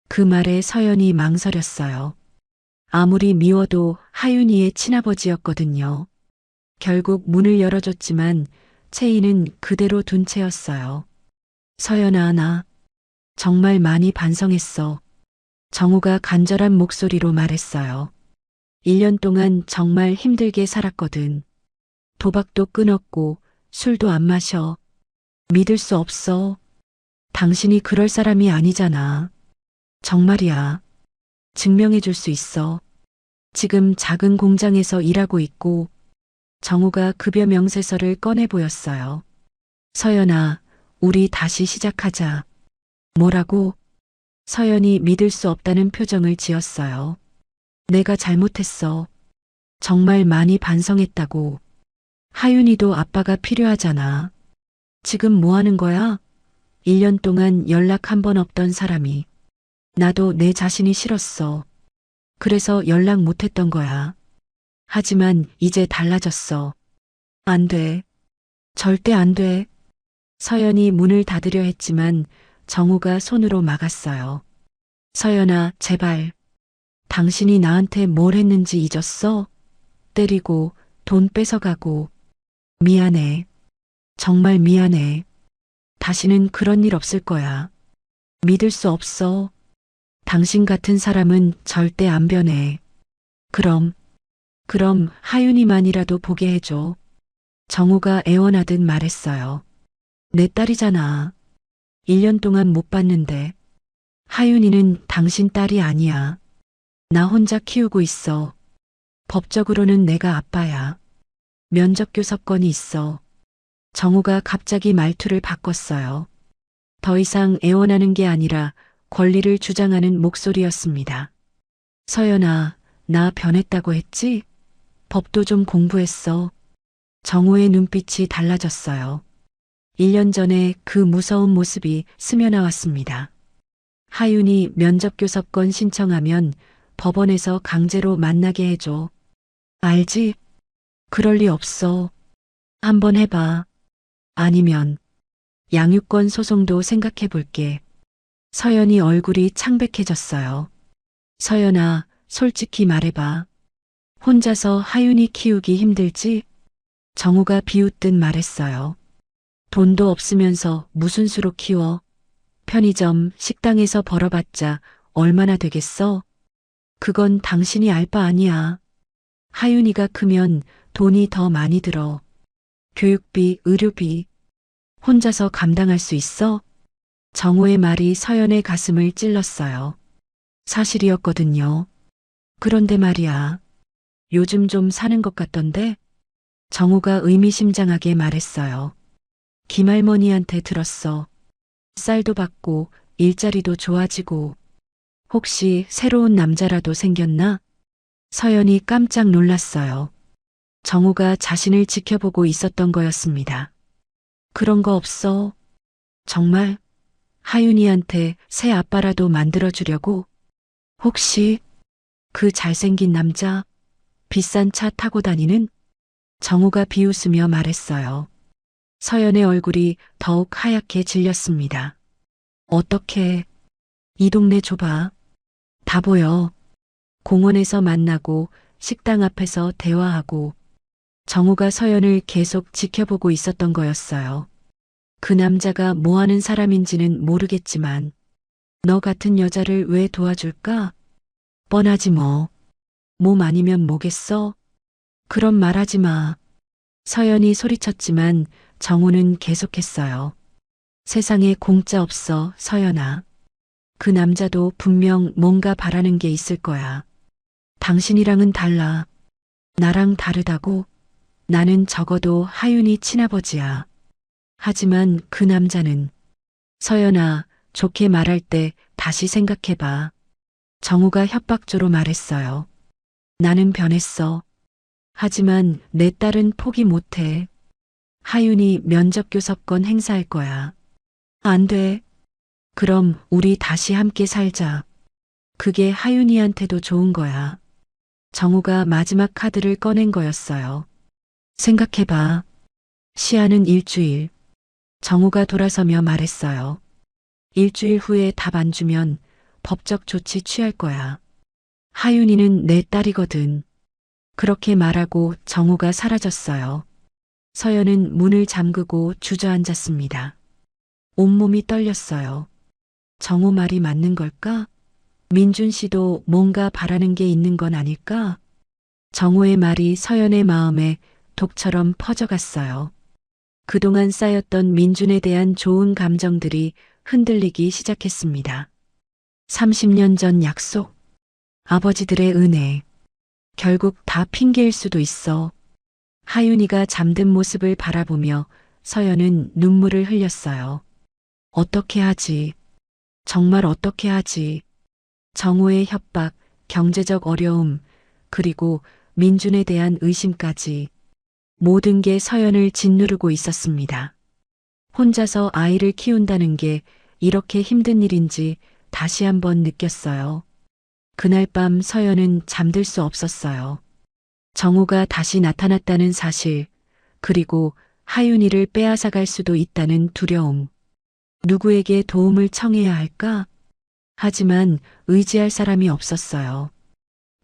그 말에 서연이 망설였어요. 아무리 미워도 하윤이의 친아버지였거든요. 결국 문을 열어줬지만 체인은 그대로 둔 채였어요. 서연아, 나 정말 많이 반성했어. 정우가 간절한 목소리로 말했어요. 1년 동안 정말 힘들게 살았거든. 도박도 끊었고 술도 안 마셔. 믿을 수 없어. 당신이 그럴 사람이 아니잖아. 정말이야. 증명해 줄 수 있어. 지금 작은 공장에서 일하고 있고 정우가 급여 명세서를 꺼내 보였어요. 서연아, 우리 다시 시작하자. 뭐라고? 서연이 믿을 수 없다는 표정을 지었어요. 내가 잘못했어. 정말 많이 반성했다고. 하윤이도 아빠가 필요하잖아. 지금 뭐 하는 거야? 1년 동안 연락 한 번 없던 사람이. 나도 내 자신이 싫었어. 그래서 연락 못 했던 거야. 하지만 이제 달라졌어. 안 돼. 절대 안 돼. 서연이 문을 닫으려 했지만 정우가 손으로 막았어요. 서연아, 제발. 당신이 나한테 뭘 했는지 잊었어? 때리고 돈 뺏어가고. 미안해. 정말 미안해. 다시는 그런 일 없을 거야. 믿을 수 없어. 당신 같은 사람은 절대 안 변해. 그럼 하윤이만이라도 보게 해줘. 정우가 애원하듯 말했어요. 내 딸이잖아. 1년 동안 못 봤는데. 하윤이는 당신 딸이 아니야. 나 혼자 키우고 있어. 법적으로는 내가 아빠야. 면접교섭권이 있어. 정우가 갑자기 말투를 바꿨어요. 더 이상 애원하는 게 아니라 권리를 주장하는 목소리였습니다. 서연아, 나 변했다고 했지? 법도 좀 공부했어. 정우의 눈빛이 달라졌어요. 1년 전에 그 무서운 모습이 스며나왔습니다. 하윤이 면접교섭권 신청하면 법원에서 강제로 만나게 해줘. 알지? 그럴 리 없어. 한번 해봐. 아니면 양육권 소송도 생각해 볼게. 서연이 얼굴이 창백해졌어요. 서연아, 솔직히 말해봐. 혼자서 하윤이 키우기 힘들지? 정우가 비웃듯 말했어요. 돈도 없으면서 무슨 수로 키워? 편의점, 식당에서 벌어봤자 얼마나 되겠어? 그건 당신이 알 바 아니야. 하윤이가 크면 돈이 더 많이 들어. 교육비, 의료비. 혼자서 감당할 수 있어? 정우의 말이 서연의 가슴을 찔렀어요. 사실이었거든요. 그런데 말이야. 요즘 좀 사는 것 같던데? 정우가 의미심장하게 말했어요. 김할머니한테 들었어. 쌀도 받고 일자리도 좋아지고 혹시 새로운 남자라도 생겼나? 서연이 깜짝 놀랐어요. 정우가 자신을 지켜보고 있었던 거였습니다. 그런 거 없어. 정말 하윤이한테 새 아빠라도 만들어주려고? 혹시 그 잘생긴 남자 비싼 차 타고 다니는? 정우가 비웃으며 말했어요. 서연의 얼굴이 더욱 하얗게 질렸습니다. 어떻게 이 동네 좁아. 다 보여. 공원에서 만나고 식당 앞에서 대화하고 정우가 서연을 계속 지켜보고 있었던 거였어요. 그 남자가 뭐 하는 사람인지는 모르겠지만 너 같은 여자를 왜 도와줄까? 뻔하지 뭐. 몸 아니면 뭐겠어? 그런 말하지 마. 서연이 소리쳤지만 정우는 계속했어요. 세상에 공짜 없어, 서연아. 그 남자도 분명 뭔가 바라는 게 있을 거야. 당신이랑은 달라. 나랑 다르다고. 나는 적어도 하윤이 친아버지야. 하지만 그 남자는 서연아, 좋게 말할 때 다시 생각해봐. 정우가 협박조로 말했어요. 나는 변했어. 하지만 내 딸은 포기 못해. 하윤이 면접교섭권 행사할 거야. 안 돼. 그럼 우리 다시 함께 살자. 그게 하윤이한테도 좋은 거야. 정우가 마지막 카드를 꺼낸 거였어요. 생각해봐. 시한은 일주일. 정우가 돌아서며 말했어요. 일주일 후에 답 안 주면 법적 조치 취할 거야. 하윤이는 내 딸이거든. 그렇게 말하고 정우가 사라졌어요. 서연은 문을 잠그고 주저앉았습니다. 온몸이 떨렸어요. 정우 말이 맞는 걸까? 민준 씨도 뭔가 바라는 게 있는 건 아닐까? 정우의 말이 서연의 마음에 독처럼 퍼져갔어요. 그동안 쌓였던 민준에 대한 좋은 감정들이 흔들리기 시작했습니다. 30년 전 약속, 아버지들의 은혜, 결국 다 핑계일 수도 있어. 하윤이가 잠든 모습을 바라보며 서연은 눈물을 흘렸어요. 어떻게 하지? 정말 어떻게 하지? 정우의 협박, 경제적 어려움, 그리고 민준에 대한 의심까지 모든 게 서연을 짓누르고 있었습니다. 혼자서 아이를 키운다는 게 이렇게 힘든 일인지 다시 한번 느꼈어요. 그날 밤 서연은 잠들 수 없었어요. 정우가 다시 나타났다는 사실, 그리고 하윤이를 빼앗아갈 수도 있다는 두려움. 누구에게 도움을 청해야 할까? 하지만 의지할 사람이 없었어요.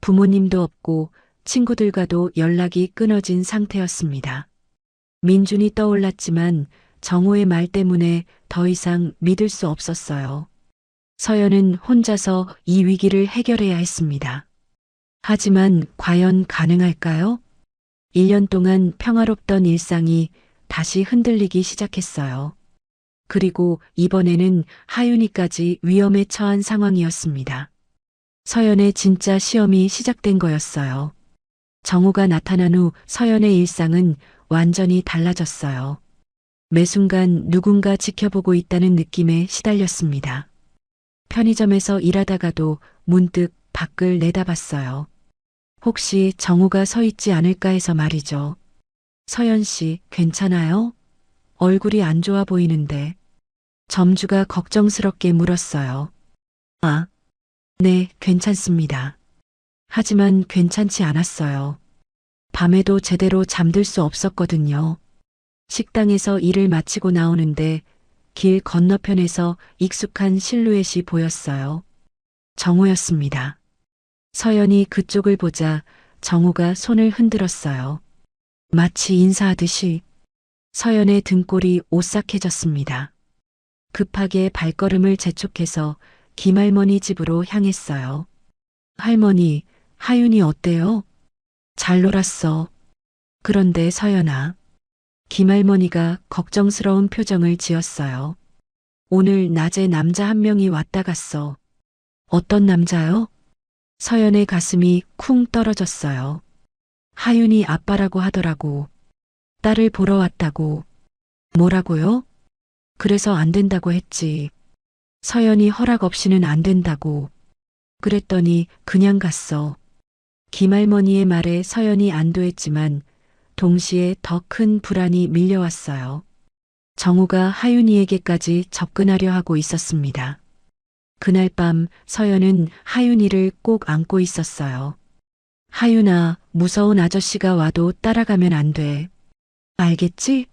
부모님도 없고 친구들과도 연락이 끊어진 상태였습니다. 민준이 떠올랐지만 정호의 말 때문에 더 이상 믿을 수 없었어요. 서연은 혼자서 이 위기를 해결해야 했습니다. 하지만 과연 가능할까요? 1년 동안 평화롭던 일상이 다시 흔들리기 시작했어요. 그리고 이번에는 하윤이까지 위험에 처한 상황이었습니다. 서연의 진짜 시험이 시작된 거였어요. 정우가 나타난 후 서연의 일상은 완전히 달라졌어요. 매 순간 누군가 지켜보고 있다는 느낌에 시달렸습니다. 편의점에서 일하다가도 문득 밖을 내다봤어요. 혹시 정우가 서 있지 않을까 해서 말이죠. 서연 씨, 괜찮아요? 얼굴이 안 좋아 보이는데. 점주가 걱정스럽게 물었어요. 아, 네, 괜찮습니다. 하지만 괜찮지 않았어요. 밤에도 제대로 잠들 수 없었거든요. 식당에서 일을 마치고 나오는데 길 건너편에서 익숙한 실루엣이 보였어요. 정우였습니다. 서연이 그쪽을 보자 정우가 손을 흔들었어요. 마치 인사하듯이. 서연의 등골이 오싹해졌습니다. 급하게 발걸음을 재촉해서 김할머니 집으로 향했어요. 할머니, 하윤이 어때요? 잘 놀았어. 그런데 서연아. 김할머니가 걱정스러운 표정을 지었어요. 오늘 낮에 남자 한 명이 왔다 갔어. 어떤 남자요? 서연의 가슴이 쿵 떨어졌어요. 하윤이 아빠라고 하더라고. 딸을 보러 왔다고. 뭐라고요? 그래서 안 된다고 했지. 서연이 허락 없이는 안 된다고. 그랬더니 그냥 갔어. 김할머니의 말에 서연이 안도했지만 동시에 더 큰 불안이 밀려왔어요. 정우가 하윤이에게까지 접근하려 하고 있었습니다. 그날 밤 서연은 하윤이를 꼭 안고 있었어요. 하윤아, 무서운 아저씨가 와도 따라가면 안 돼. 알겠지?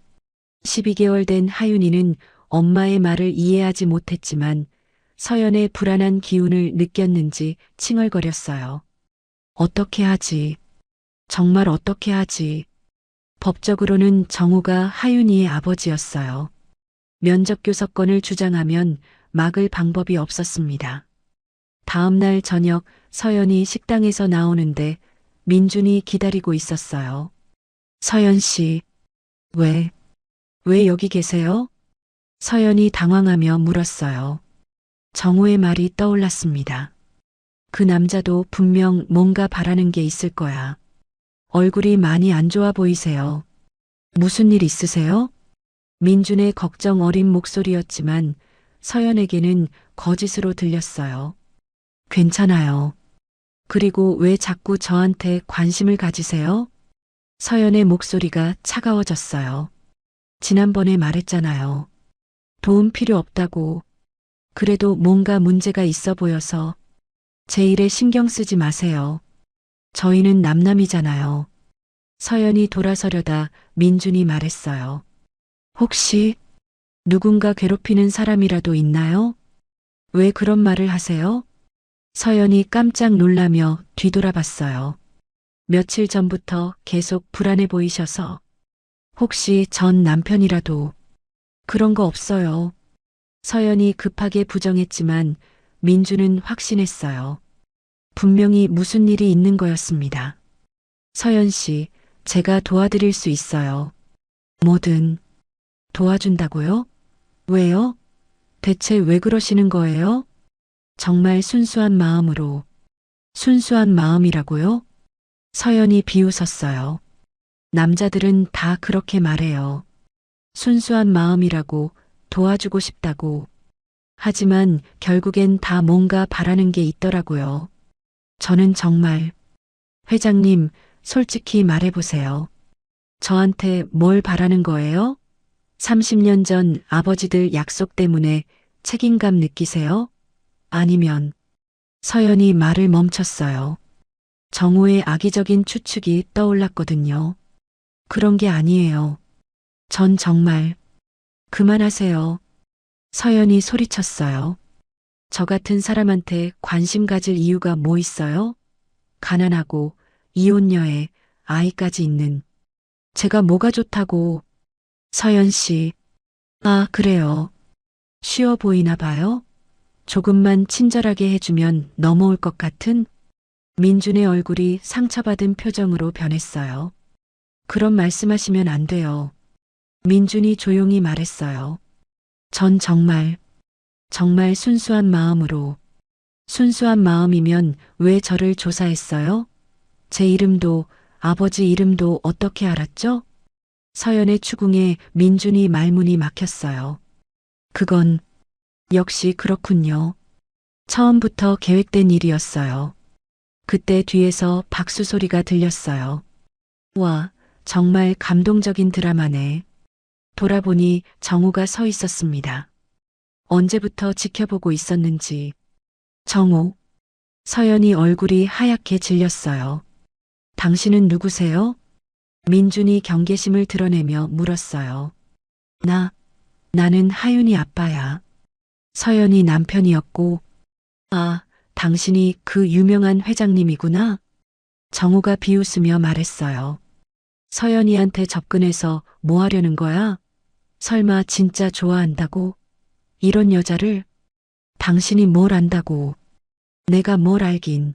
12개월 된 하윤이는 엄마의 말을 이해하지 못했지만 서연의 불안한 기운을 느꼈는지 칭얼거렸어요. 어떻게 하지? 정말 어떻게 하지? 법적으로는 정우가 하윤이의 아버지였어요. 면접교섭권을 주장하면 막을 방법이 없었습니다. 다음 날 저녁 서연이 식당에서 나오는데 민준이 기다리고 있었어요. 서연 씨, 왜 여기 계세요? 서연이 당황하며 물었어요. 정우의 말이 떠올랐습니다. 그 남자도 분명 뭔가 바라는 게 있을 거야. 얼굴이 많이 안 좋아 보이세요. 무슨 일 있으세요? 민준의 걱정 어린 목소리였지만 서연에게는 거짓으로 들렸어요. 괜찮아요. 그리고 왜 자꾸 저한테 관심을 가지세요? 서연의 목소리가 차가워졌어요. 지난번에 말했잖아요. 도움 필요 없다고. 그래도 뭔가 문제가 있어 보여서 제 일에 신경 쓰지 마세요. 저희는 남남이잖아요. 서연이 돌아서려다 민준이 말했어요. 혹시 누군가 괴롭히는 사람이라도 있나요? 왜 그런 말을 하세요? 서연이 깜짝 놀라며 뒤돌아봤어요. 며칠 전부터 계속 불안해 보이셔서 혹시 전 남편이라도 그런 거 없어요. 서연이 급하게 부정했지만 민주는 확신했어요. 분명히 무슨 일이 있는 거였습니다. 서연 씨, 제가 도와드릴 수 있어요. 뭐든 도와준다고요? 왜요? 대체 왜 그러시는 거예요? 정말 순수한 마음으로. 순수한 마음이라고요? 서연이 비웃었어요. 남자들은 다 그렇게 말해요. 순수한 마음이라고, 도와주고 싶다고. 하지만 결국엔 다 뭔가 바라는 게 있더라고요. 저는 정말, 회장님, 솔직히 말해보세요. 저한테 뭘 바라는 거예요? 30년 전 아버지들 약속 때문에 책임감 느끼세요? 아니면 서연이 말을 멈췄어요. 정우의 악의적인 추측이 떠올랐거든요. 그런 게 아니에요. 전 정말 그만하세요. 서연이 소리쳤어요. 저 같은 사람한테 관심 가질 이유가 뭐 있어요? 가난하고 이혼녀에 아이까지 있는 제가 뭐가 좋다고. 서연 씨. 아, 그래요. 쉬워 보이나 봐요? 조금만 친절하게 해주면 넘어올 것 같은 민준의 얼굴이 상처받은 표정으로 변했어요. 그런 말씀하시면 안 돼요. 민준이 조용히 말했어요. 전 정말 순수한 마음으로. 순수한 마음이면 왜 저를 조사했어요? 제 이름도 아버지 이름도 어떻게 알았죠? 서연의 추궁에 민준이 말문이 막혔어요. 그건 역시 그렇군요. 처음부터 계획된 일이었어요. 그때 뒤에서 박수 소리가 들렸어요. 와, 정말 감동적인 드라마네. 돌아보니 정우가 서 있었습니다. 언제부터 지켜보고 있었는지. 정우. 서연이 얼굴이 하얗게 질렸어요. 당신은 누구세요? 민준이 경계심을 드러내며 물었어요. 나는 하윤이 아빠야. 서연이 남편이었고, 아, 당신이 그 유명한 회장님이구나. 정우가 비웃으며 말했어요. 서연이한테 접근해서 뭐 하려는 거야? 설마 진짜 좋아한다고? 이런 여자를? 당신이 뭘 안다고? 내가 뭘 알긴.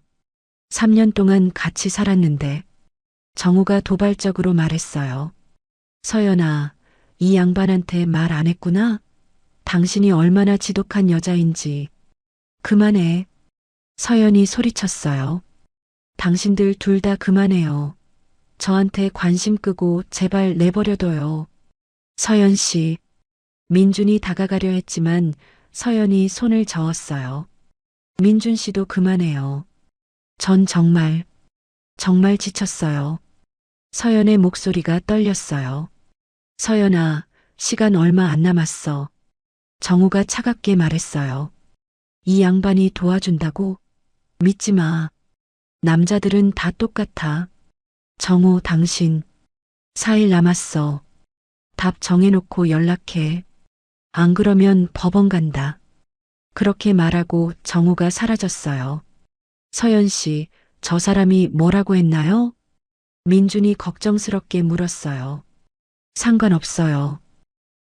3년 동안 같이 살았는데. 정우가 도발적으로 말했어요. 서연아, 이 양반한테 말 안 했구나? 당신이 얼마나 지독한 여자인지. 그만해. 서연이 소리쳤어요. 당신들 둘 다 그만해요. 저한테 관심 끄고 제발 내버려둬요. 서연 씨. 민준이 다가가려 했지만 서연이 손을 저었어요. 민준 씨도 그만해요. 전 정말 지쳤어요. 서연의 목소리가 떨렸어요. 서연아, 시간 얼마 안 남았어. 정우가 차갑게 말했어요. 이 양반이 도와준다고? 믿지 마. 남자들은 다 똑같아. 정우, 당신. 4일 남았어. 답 정해놓고 연락해. 안 그러면 법원 간다. 그렇게 말하고 정우가 사라졌어요. 서연 씨, 저 사람이 뭐라고 했나요? 민준이 걱정스럽게 물었어요. 상관없어요.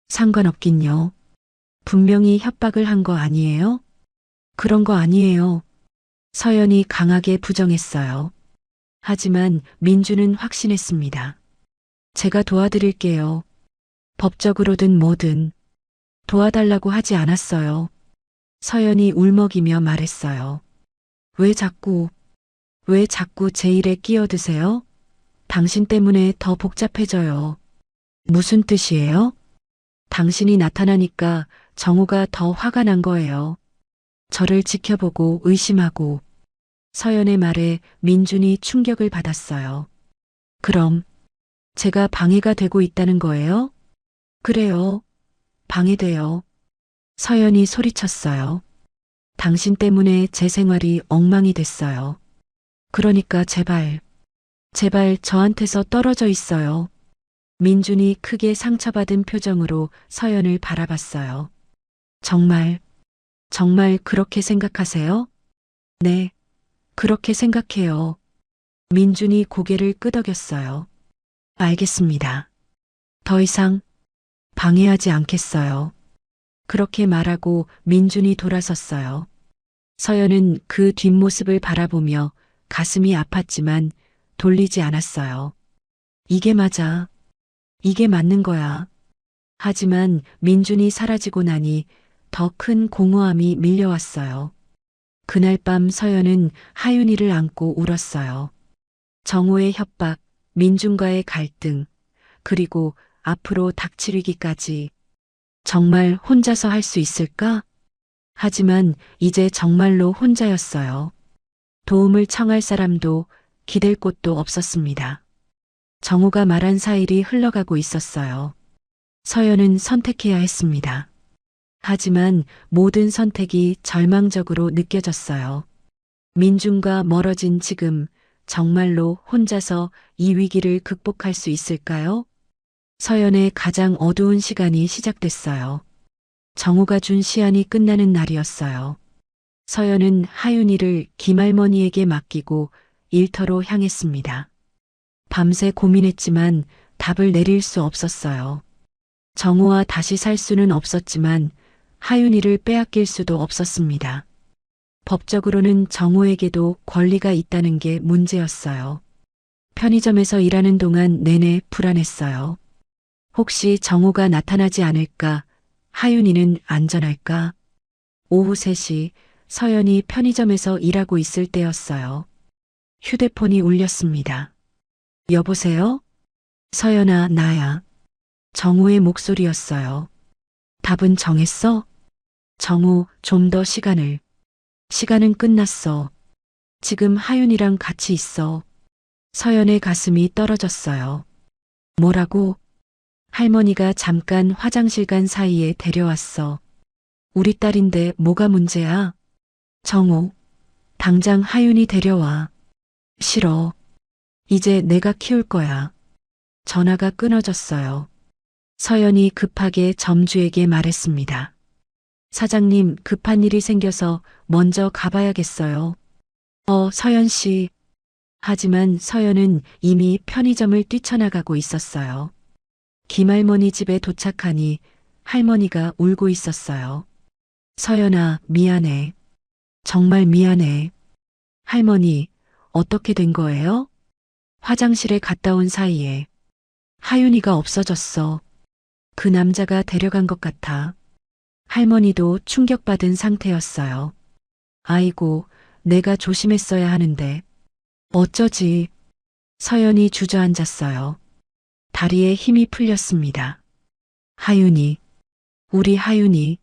상관없긴요. 분명히 협박을 한 거 아니에요? 그런 거 아니에요. 서연이 강하게 부정했어요. 하지만 민준은 확신했습니다. 제가 도와드릴게요. 법적으로든 뭐든 도와달라고 하지 않았어요. 서연이 울먹이며 말했어요. 왜 자꾸 제 일에 끼어드세요? 당신 때문에 더 복잡해져요. 무슨 뜻이에요? 당신이 나타나니까 정우가 더 화가 난 거예요. 저를 지켜보고 의심하고. 서연의 말에 민준이 충격을 받았어요. 그럼 제가 방해가 되고 있다는 거예요? 그래요. 방해돼요. 서연이 소리쳤어요. 당신 때문에 제 생활이 엉망이 됐어요. 그러니까 제발 저한테서 떨어져 있어요. 민준이 크게 상처받은 표정으로 서연을 바라봤어요. 정말 그렇게 생각하세요? 네, 그렇게 생각해요. 민준이 고개를 끄덕였어요. 알겠습니다. 더 이상 방해하지 않겠어요. 그렇게 말하고 민준이 돌아섰어요. 서연은 그 뒷모습을 바라보며 가슴이 아팠지만 돌리지 않았어요. 이게 맞아. 이게 맞는 거야. 하지만 민준이 사라지고 나니 더 큰 공허함이 밀려왔어요. 그날 밤 서연은 하윤이를 안고 울었어요. 정호의 협박, 민준과의 갈등, 그리고 앞으로 닥칠 위기까지. 정말 혼자서 할 수 있을까? 하지만 이제 정말로 혼자였어요. 도움을 청할 사람도 기댈 곳도 없었습니다. 정우가 말한 사일이 흘러가고 있었어요. 서연은 선택해야 했습니다. 하지만 모든 선택이 절망적으로 느껴졌어요. 민준과 멀어진 지금 정말로 혼자서 이 위기를 극복할 수 있을까요? 서연의 가장 어두운 시간이 시작됐어요. 정우가 준 시한이 끝나는 날이었어요. 서연은 하윤이를 김할머니에게 맡기고 일터로 향했습니다. 밤새 고민했지만 답을 내릴 수 없었어요. 정우와 다시 살 수는 없었지만 하윤이를 빼앗길 수도 없었습니다. 법적으로는 정우에게도 권리가 있다는 게 문제였어요. 편의점에서 일하는 동안 내내 불안했어요. 혹시 정우가 나타나지 않을까? 하윤이는 안전할까? 오후 3시 서연이 편의점에서 일하고 있을 때였어요. 휴대폰이 울렸습니다. 여보세요? 서연아, 나야. 정우의 목소리였어요. 답은 정했어? 정우, 좀 더 시간을. 시간은 끝났어. 지금 하윤이랑 같이 있어. 서연의 가슴이 떨어졌어요. 뭐라고? 할머니가 잠깐 화장실 간 사이에 데려왔어. 우리 딸인데 뭐가 문제야? 정우, 당장 하윤이 데려와. 싫어. 이제 내가 키울 거야. 전화가 끊어졌어요. 서연이 급하게 점주에게 말했습니다. 사장님, 급한 일이 생겨서 먼저 가봐야겠어요. 서연 씨. 하지만 서연은 이미 편의점을 뛰쳐나가고 있었어요. 김할머니 집에 도착하니 할머니가 울고 있었어요. 서연아, 미안해. 정말 미안해. 할머니, 어떻게 된 거예요? 화장실에 갔다 온 사이에 하윤이가 없어졌어. 그 남자가 데려간 것 같아. 할머니도 충격받은 상태였어요. 아이고, 내가 조심했어야 하는데. 어쩌지. 서연이 주저앉았어요. 다리에 힘이 풀렸습니다. 하윤이, 우리 하윤이.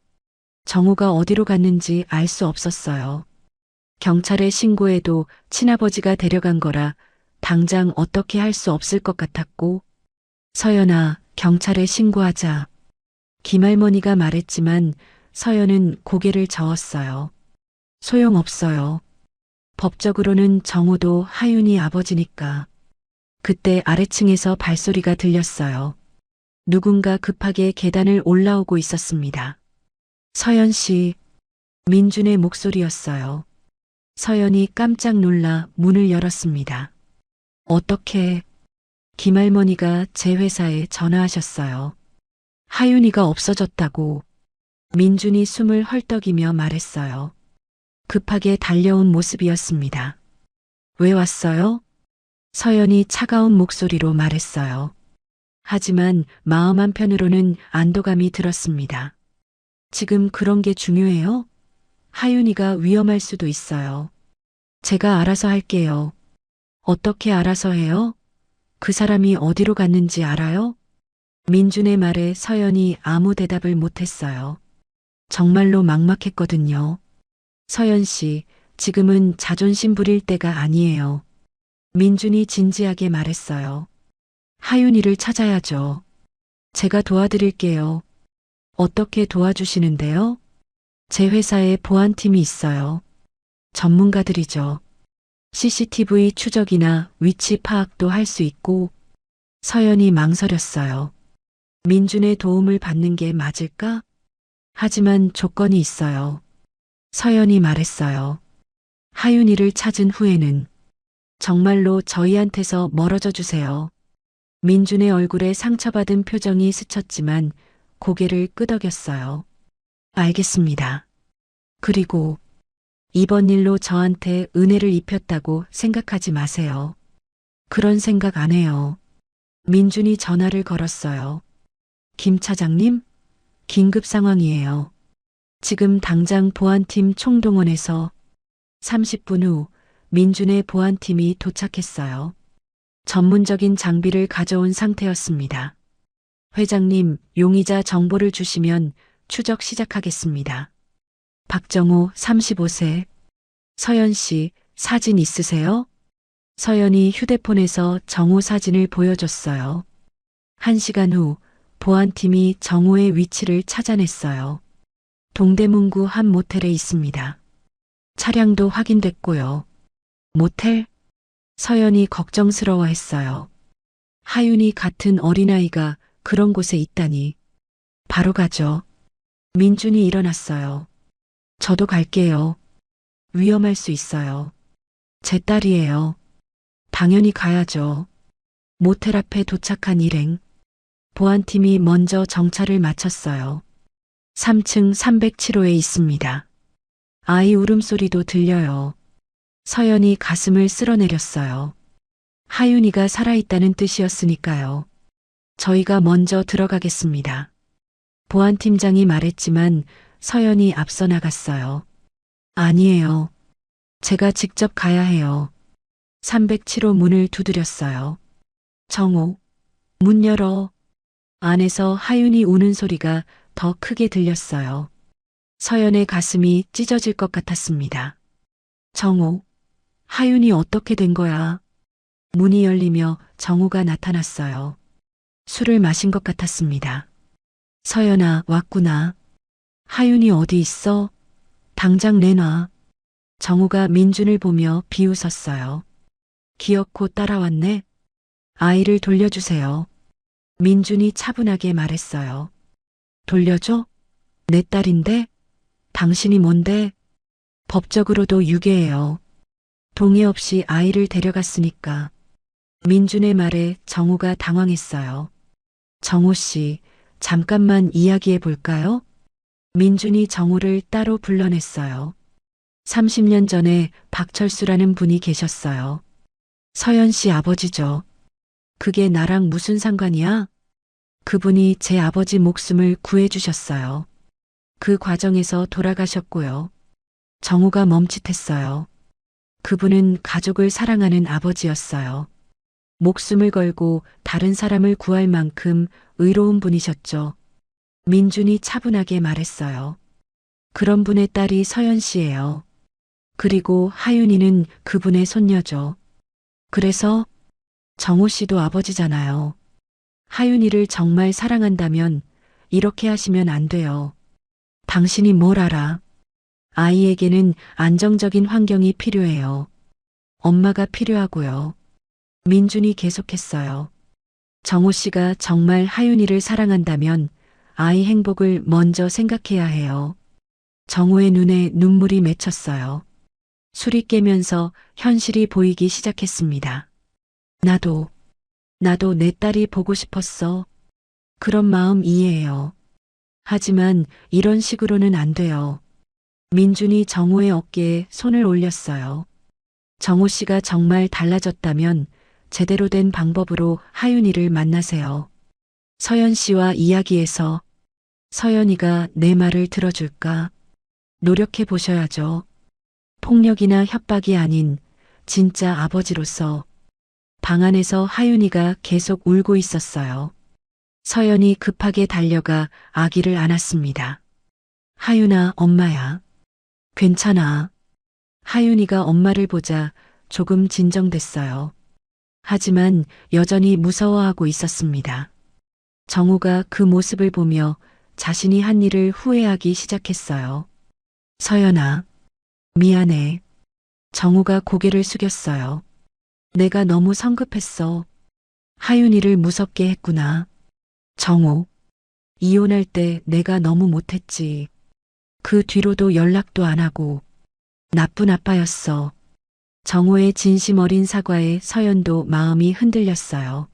정우가 어디로 갔는지 알 수 없었어요. 경찰에 신고해도 친아버지가 데려간 거라 당장 어떻게 할 수 없을 것 같았고, 서연아, 경찰에 신고하자. 김할머니가 말했지만 서연은 고개를 저었어요. 소용없어요. 법적으로는 정우도 하윤이 아버지니까. 그때 아래층에서 발소리가 들렸어요. 누군가 급하게 계단을 올라오고 있었습니다. 서연 씨, 민준의 목소리였어요. 서연이 깜짝 놀라 문을 열었습니다. 어떻게? 김할머니가 제 회사에 전화하셨어요. 하윤이가 없어졌다고. 민준이 숨을 헐떡이며 말했어요. 급하게 달려온 모습이었습니다. 왜 왔어요? 서연이 차가운 목소리로 말했어요. 하지만 마음 한편으로는 안도감이 들었습니다. 지금 그런 게 중요해요? 하윤이가 위험할 수도 있어요. 제가 알아서 할게요. 어떻게 알아서 해요? 그 사람이 어디로 갔는지 알아요? 민준의 말에 서연이 아무 대답을 못했어요. 정말로 막막했거든요. 서연 씨, 지금은 자존심 부릴 때가 아니에요. 민준이 진지하게 말했어요. 하윤이를 찾아야죠. 제가 도와드릴게요. 어떻게 도와주시는데요? 제 회사에 보안팀이 있어요. 전문가들이죠. CCTV 추적이나 위치 파악도 할 수 있고. 서연이 망설였어요. 민준의 도움을 받는 게 맞을까? 하지만 조건이 있어요. 서연이 말했어요. 하윤이를 찾은 후에는 정말로 저희한테서 멀어져 주세요. 민준의 얼굴에 상처받은 표정이 스쳤지만 고개를 끄덕였어요. 알겠습니다. 그리고 이번 일로 저한테 은혜를 입혔다고 생각하지 마세요. 그런 생각 안 해요. 민준이 전화를 걸었어요. 김 차장님, 긴급 상황이에요. 지금 당장 보안팀 총동원해서. 30분 후 민준의 보안팀이 도착했어요. 전문적인 장비를 가져온 상태였습니다. 회장님, 용의자 정보를 주시면 추적 시작하겠습니다. 박정호 35세. 서연 씨, 사진 있으세요? 서연이 휴대폰에서 정호 사진을 보여줬어요. 1시간 후 보안팀이 정호의 위치를 찾아냈어요. 동대문구 한 모텔에 있습니다. 차량도 확인됐고요. 모텔? 서연이 걱정스러워했어요. 하윤이 같은 어린아이가 그런 곳에 있다니. 바로 가죠. 민준이 일어났어요. 저도 갈게요. 위험할 수 있어요. 제 딸이에요. 당연히 가야죠. 모텔 앞에 도착한 일행. 보안팀이 먼저 정찰을 마쳤어요. 3층 307호에 있습니다. 아이 울음소리도 들려요. 서연이 가슴을 쓸어내렸어요. 하윤이가 살아있다는 뜻이었으니까요. 저희가 먼저 들어가겠습니다. 보안팀장이 말했지만 서연이 앞서 나갔어요. 아니에요. 제가 직접 가야 해요. 307호 문을 두드렸어요. 정호, 문 열어. 안에서 하윤이 우는 소리가 더 크게 들렸어요. 서연의 가슴이 찢어질 것 같았습니다. 정호, 하윤이 어떻게 된 거야? 문이 열리며 정호가 나타났어요. 술을 마신 것 같았습니다. 서연아, 왔구나. 하윤이 어디 있어? 당장 내놔. 정호가 민준을 보며 비웃었어요. 기어코 따라왔네. 아이를 돌려주세요. 민준이 차분하게 말했어요. 돌려줘? 내 딸인데? 당신이 뭔데? 법적으로도 유괴예요. 동의 없이 아이를 데려갔으니까. 민준의 말에 정호가 당황했어요. 정호 씨, 잠깐만 이야기해 볼까요? 민준이 정호를 따로 불러냈어요. 30년 전에 박철수라는 분이 계셨어요. 서연 씨 아버지죠. 그게 나랑 무슨 상관이야? 그분이 제 아버지 목숨을 구해주셨어요. 그 과정에서 돌아가셨고요. 정호가 멈칫했어요. 그분은 가족을 사랑하는 아버지였어요. 목숨을 걸고 다른 사람을 구할 만큼 의로운 분이셨죠. 민준이 차분하게 말했어요. 그런 분의 딸이 서연 씨예요. 그리고 하윤이는 그분의 손녀죠. 그래서 정호 씨도 아버지잖아요. 하윤이를 정말 사랑한다면 이렇게 하시면 안 돼요. 당신이 뭘 알아? 아이에게는 안정적인 환경이 필요해요. 엄마가 필요하고요. 민준이 계속했어요. 정호 씨가 정말 하윤이를 사랑한다면 아이 행복을 먼저 생각해야 해요. 정호의 눈에 눈물이 맺혔어요. 술이 깨면서 현실이 보이기 시작했습니다. 나도 내 딸이 보고 싶었어. 그런 마음 이해해요. 하지만 이런 식으로는 안 돼요. 민준이 정호의 어깨에 손을 올렸어요. 정호 씨가 정말 달라졌다면 제대로 된 방법으로 하윤이를 만나세요. 서연 씨와 이야기해서 서연이가 내 말을 들어줄까? 노력해 보셔야죠. 폭력이나 협박이 아닌 진짜 아버지로서. 방 안에서 하윤이가 계속 울고 있었어요. 서연이 급하게 달려가 아기를 안았습니다. 하윤아, 엄마야. 괜찮아. 하윤이가 엄마를 보자 조금 진정됐어요. 하지만 여전히 무서워하고 있었습니다. 정우가 그 모습을 보며 자신이 한 일을 후회하기 시작했어요. 서연아, 미안해. 정우가 고개를 숙였어요. 내가 너무 성급했어. 하윤이를 무섭게 했구나. 정우, 이혼할 때 내가 너무 못했지. 그 뒤로도 연락도 안 하고 나쁜 아빠였어. 정호의 진심 어린 사과에 서연도 마음이 흔들렸어요.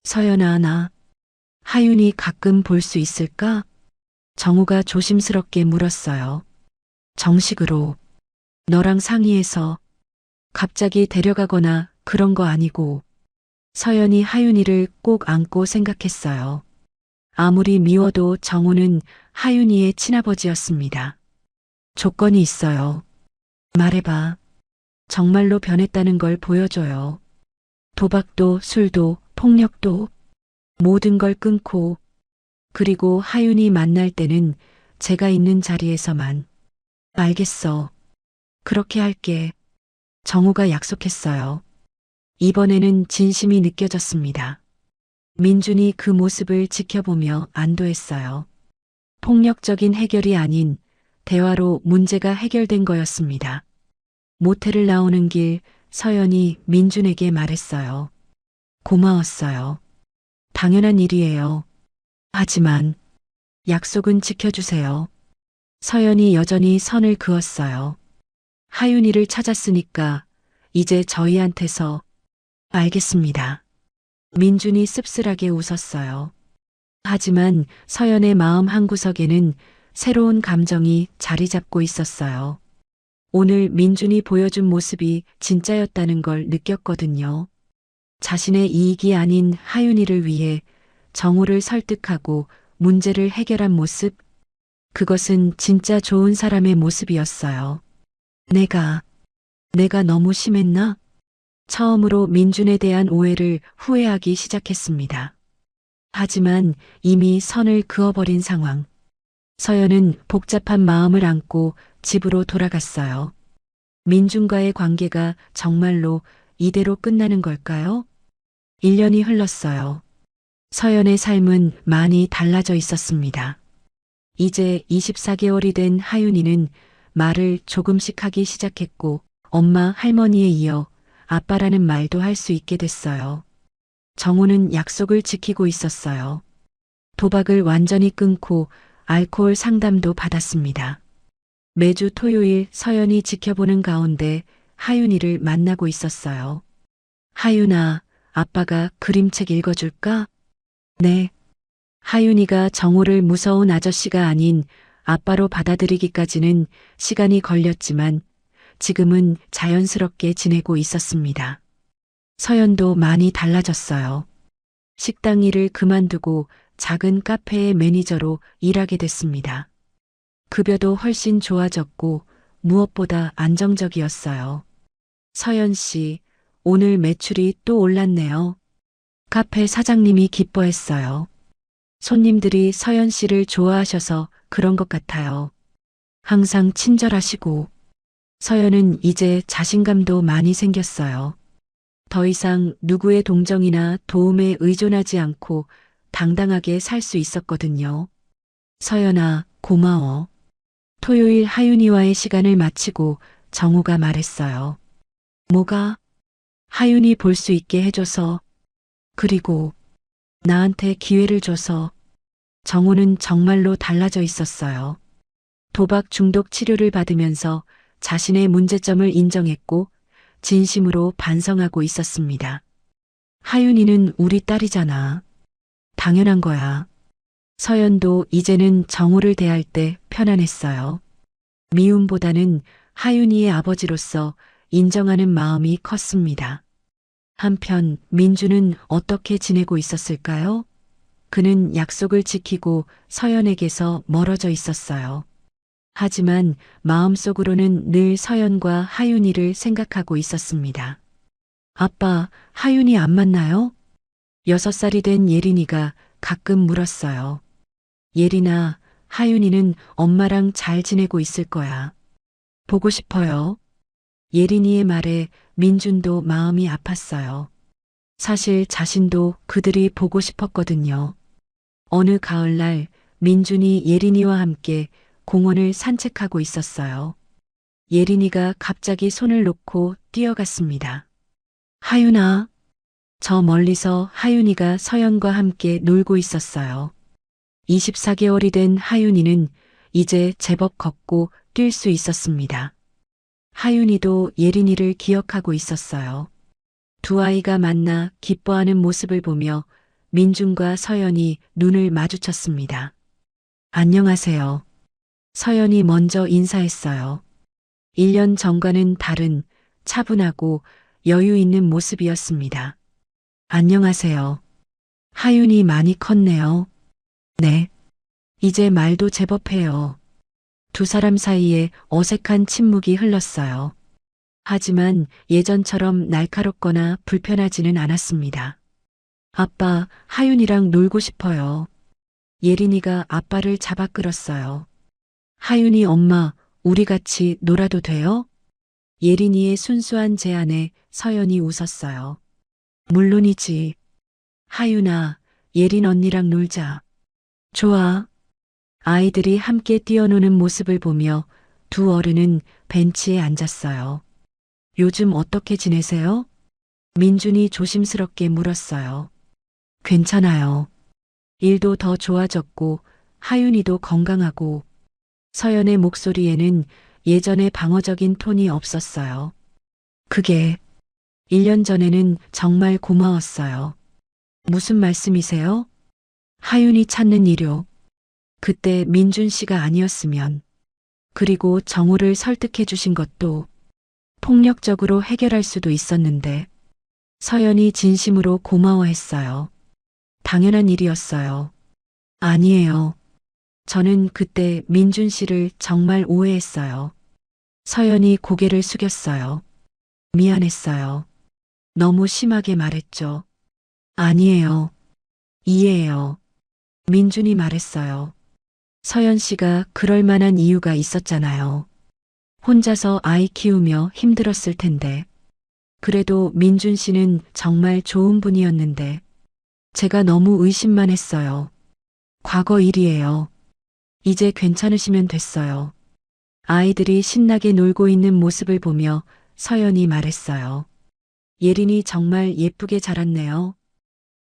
서연아, 나 하윤이 가끔 볼 수 있을까? 정우가 조심스럽게 물었어요. 정식으로 너랑 상의해서 갑자기 데려가거나 그런 거 아니고. 서연이 하윤이를 꼭 안고 생각했어요. 아무리 미워도 정우는 하윤이의 친아버지였습니다. 조건이 있어요. 말해봐. 정말로 변했다는 걸 보여줘요. 도박도 술도 폭력도 모든 걸 끊고, 그리고 하윤이 만날 때는 제가 있는 자리에서만. 알겠어. 그렇게 할게. 정우가 약속했어요. 이번에는 진심이 느껴졌습니다. 민준이 그 모습을 지켜보며 안도했어요. 폭력적인 해결이 아닌 대화로 문제가 해결된 거였습니다. 모텔을 나오는 길 서연이 민준에게 말했어요. 고마웠어요. 당연한 일이에요. 하지만 약속은 지켜주세요. 서연이 여전히 선을 그었어요. 하윤이를 찾았으니까 이제 저희한테서. 알겠습니다. 민준이 씁쓸하게 웃었어요. 하지만 서연의 마음 한구석에는 새로운 감정이 자리 잡고 있었어요. 오늘 민준이 보여준 모습이 진짜였다는 걸 느꼈거든요. 자신의 이익이 아닌 하윤이를 위해 정우를 설득하고 문제를 해결한 모습. 그것은 진짜 좋은 사람의 모습이었어요. 내가 너무 심했나? 처음으로 민준에 대한 오해를 후회하기 시작했습니다. 하지만 이미 선을 그어버린 상황. 서연은 복잡한 마음을 안고 집으로 돌아갔어요. 민준과의 관계가 정말로 이대로 끝나는 걸까요? 1년이 흘렀어요. 서연의 삶은 많이 달라져 있었습니다. 이제 24개월이 된 하윤이는 말을 조금씩 하기 시작했고, 엄마, 할머니에 이어 아빠라는 말도 할 수 있게 됐어요. 정우는 약속을 지키고 있었어요. 도박을 완전히 끊고 알코올 상담도 받았습니다. 매주 토요일 서연이 지켜보는 가운데 하윤이를 만나고 있었어요. 하윤아, 아빠가 그림책 읽어줄까? 네. 하윤이가 정우를 무서운 아저씨가 아닌 아빠로 받아들이기까지는 시간이 걸렸지만 지금은 자연스럽게 지내고 있었습니다. 서연도 많이 달라졌어요. 식당 일을 그만두고 작은 카페의 매니저로 일하게 됐습니다. 급여도 훨씬 좋아졌고 무엇보다 안정적이었어요. 서연 씨, 오늘 매출이 또 올랐네요. 카페 사장님이 기뻐했어요. 손님들이 서연 씨를 좋아하셔서 그런 것 같아요. 항상 친절하시고, 서연은 이제 자신감도 많이 생겼어요. 더 이상 누구의 동정이나 도움에 의존하지 않고 당당하게 살 수 있었거든요. 서연아, 고마워. 토요일 하윤이와의 시간을 마치고 정우가 말했어요. 뭐가? 하윤이 볼 수 있게 해줘서, 그리고 나한테 기회를 줘서. 정우는 정말로 달라져 있었어요. 도박 중독 치료를 받으면서 자신의 문제점을 인정했고 진심으로 반성하고 있었습니다. 하윤이는 우리 딸이잖아. 당연한 거야. 서연도 이제는 정우를 대할 때 편안했어요. 미움보다는 하윤이의 아버지로서 인정하는 마음이 컸습니다. 한편 민주는 어떻게 지내고 있었을까요? 그는 약속을 지키고 서연에게서 멀어져 있었어요. 하지만 마음속으로는 늘 서연과 하윤이를 생각하고 있었습니다. 아빠, 하윤이 안 만나요? 6살이 된 예린이가 가끔 물었어요. 예린아, 하윤이는 엄마랑 잘 지내고 있을 거야. 보고 싶어요. 예린이의 말에 민준도 마음이 아팠어요. 사실 자신도 그들이 보고 싶었거든요. 어느 가을날 민준이 예린이와 함께 공원을 산책하고 있었어요. 예린이가 갑자기 손을 놓고 뛰어갔습니다. 하윤아. 저 멀리서 하윤이가 서연과 함께 놀고 있었어요. 24개월이 된 하윤이는 이제 제법 걷고 뛸 수 있었습니다. 하윤이도 예린이를 기억하고 있었어요. 두 아이가 만나 기뻐하는 모습을 보며 민준과 서연이 눈을 마주쳤습니다. 안녕하세요. 서연이 먼저 인사했어요. 1년 전과는 다른 차분하고 여유 있는 모습이었습니다. 안녕하세요. 하윤이 많이 컸네요. 네. 이제 말도 제법 해요. 두 사람 사이에 어색한 침묵이 흘렀어요. 하지만 예전처럼 날카롭거나 불편하지는 않았습니다. 아빠, 하윤이랑 놀고 싶어요. 예린이가 아빠를 잡아 끌었어요. 하윤이 엄마, 우리 같이 놀아도 돼요? 예린이의 순수한 제안에 서연이 웃었어요. 물론이지. 하윤아, 예린 언니랑 놀자. 좋아. 아이들이 함께 뛰어노는 모습을 보며 두 어른은 벤치에 앉았어요. 요즘 어떻게 지내세요? 민준이 조심스럽게 물었어요. 괜찮아요. 일도 더 좋아졌고 하윤이도 건강하고. 서연의 목소리에는 예전의 방어적인 톤이 없었어요. 그게 1년 전에는 정말 고마웠어요. 무슨 말씀이세요? 하윤이 찾는 일요. 그때 민준 씨가 아니었으면, 그리고 정우를 설득해 주신 것도 폭력적으로 해결할 수도 있었는데, 서연이 진심으로 고마워했어요. 당연한 일이었어요. 아니에요. 저는 그때 민준 씨를 정말 오해했어요. 서연이 고개를 숙였어요. 미안했어요. 너무 심하게 말했죠. 아니에요. 이해해요. 민준이 말했어요. 서연 씨가 그럴 만한 이유가 있었잖아요. 혼자서 아이 키우며 힘들었을 텐데. 그래도 민준 씨는 정말 좋은 분이었는데. 제가 너무 의심만 했어요. 과거 일이에요. 이제 괜찮으시면 됐어요. 아이들이 신나게 놀고 있는 모습을 보며 서연이 말했어요. 예린이 정말 예쁘게 자랐네요.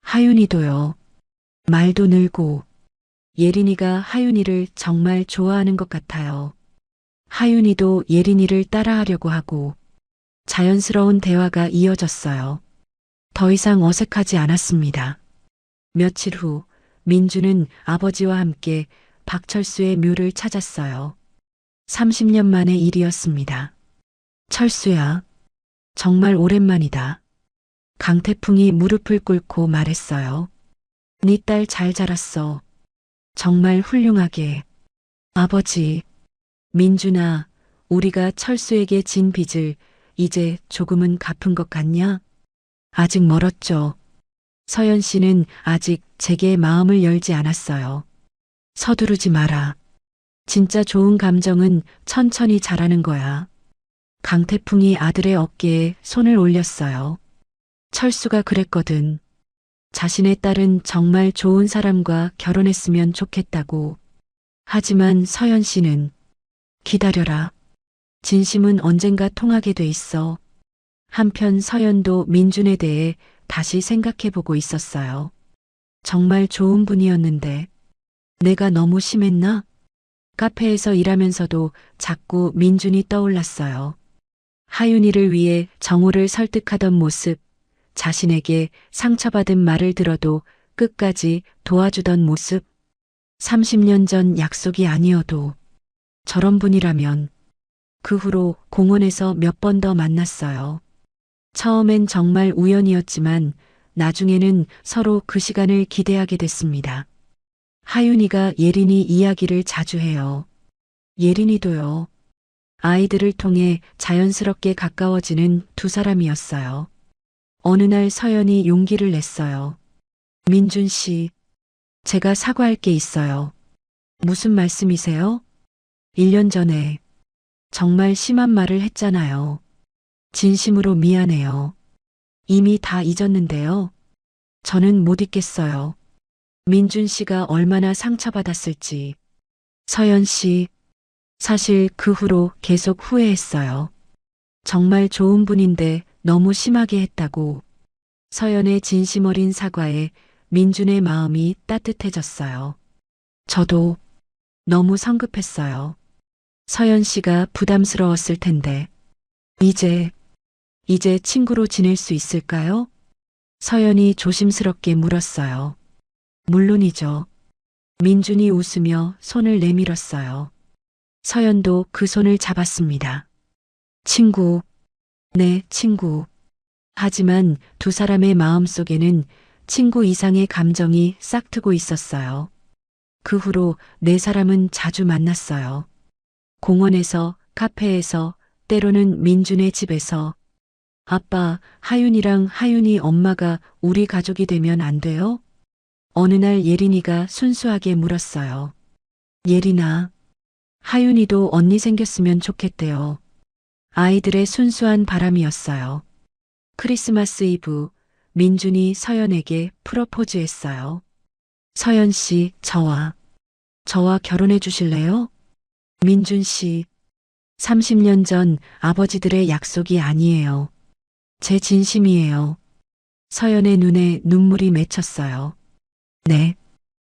하윤이도요. 말도 늘고. 예린이가 하윤이를 정말 좋아하는 것 같아요. 하윤이도 예린이를 따라하려고 하고. 자연스러운 대화가 이어졌어요. 더 이상 어색하지 않았습니다. 며칠 후 민주는 아버지와 함께 박철수의 묘를 찾았어요. 30년 만의 일이었습니다. 철수야, 정말 오랜만이다. 강태풍이 무릎을 꿇고 말했어요. 네 딸 잘 자랐어. 정말 훌륭하게. 아버지, 민준아, 우리가 철수에게 진 빚을 이제 조금은 갚은 것 같냐? 아직 멀었죠. 서연 씨는 아직 제게 마음을 열지 않았어요. 서두르지 마라. 진짜 좋은 감정은 천천히 자라는 거야. 강태풍이 아들의 어깨에 손을 올렸어요. 철수가 그랬거든. 자신의 딸은 정말 좋은 사람과 결혼했으면 좋겠다고. 하지만 서연 씨는 기다려라. 진심은 언젠가 통하게 돼 있어. 한편 서연도 민준에 대해 다시 생각해보고 있었어요. 정말 좋은 분이었는데 내가 너무 심했나? 카페에서 일하면서도 자꾸 민준이 떠올랐어요. 하윤이를 위해 정우를 설득하던 모습, 자신에게 상처받은 말을 들어도 끝까지 도와주던 모습. 30년 전 약속이 아니어도 저런 분이라면. 그 후로 공원에서 몇 번 더 만났어요. 처음엔 정말 우연이었지만 나중에는 서로 그 시간을 기대하게 됐습니다. 하윤이가 예린이 이야기를 자주 해요. 예린이도요. 아이들을 통해 자연스럽게 가까워지는 두 사람이었어요. 어느 날 서연이 용기를 냈어요. 민준 씨, 제가 사과할 게 있어요. 무슨 말씀이세요? 1년 전에 정말 심한 말을 했잖아요. 진심으로 미안해요. 이미 다 잊었는데요. 저는 못 잊겠어요. 민준 씨가 얼마나 상처받았을지. 서연 씨, 사실 그 후로 계속 후회했어요. 정말 좋은 분인데 너무 심하게 했다고. 서연의 진심 어린 사과에 민준의 마음이 따뜻해졌어요. 저도 너무 성급했어요. 서연 씨가 부담스러웠을 텐데. 이제 친구로 지낼 수 있을까요? 서연이 조심스럽게 물었어요. 물론이죠. 민준이 웃으며 손을 내밀었어요. 서연도 그 손을 잡았습니다. 친구, 네, 친구. 하지만 두 사람의 마음 속에는 친구 이상의 감정이 싹트고 있었어요. 그 후로 네 사람은 자주 만났어요. 공원에서, 카페에서, 때로는 민준의 집에서. 아빠, 하윤이랑 하윤이 엄마가 우리 가족이 되면 안 돼요? 어느 날 예린이가 순수하게 물었어요. 예린아, 하윤이도 언니 생겼으면 좋겠대요. 아이들의 순수한 바람이었어요. 크리스마스 이브, 민준이 서연에게 프로포즈했어요. 서연 씨, 저와 결혼해 주실래요? 민준 씨, 30년 전 아버지들의 약속이 아니에요. 제 진심이에요. 서연의 눈에 눈물이 맺혔어요. 네,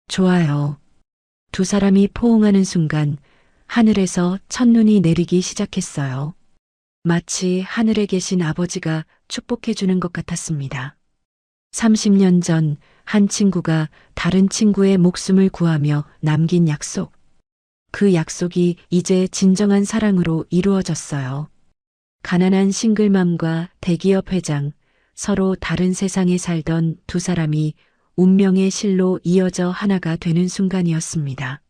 좋아요. 두 사람이 포옹하는 순간 하늘에서 첫눈이 내리기 시작했어요. 마치 하늘에 계신 아버지가 축복해 주는 것 같았습니다. 30년 전 한 친구가 다른 친구의 목숨을 구하며 남긴 약속. 그 약속이 이제 진정한 사랑으로 이루어졌어요. 가난한 싱글맘과 대기업 회장, 서로 다른 세상에 살던 두 사람이 운명의 실로 이어져 하나가 되는 순간이었습니다.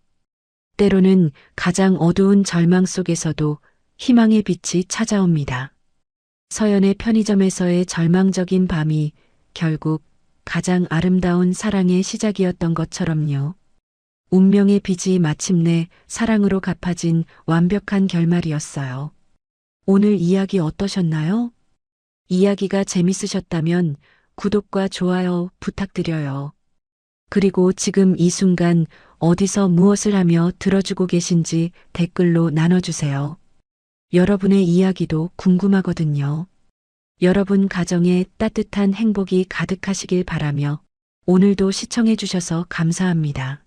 때로는 가장 어두운 절망 속에서도 희망의 빛이 찾아옵니다. 서연의 편의점에서의 절망적인 밤이 결국 가장 아름다운 사랑의 시작이었던 것처럼요. 운명의 빚이 마침내 사랑으로 갚아진 완벽한 결말이었어요. 오늘 이야기 어떠셨나요? 이야기가 재밌으셨다면 구독과 좋아요 부탁드려요. 그리고 지금 이 순간 어디서 무엇을 하며 들어주고 계신지 댓글로 나눠주세요. 여러분의 이야기도 궁금하거든요. 여러분 가정에 따뜻한 행복이 가득하시길 바라며 오늘도 시청해 주셔서 감사합니다.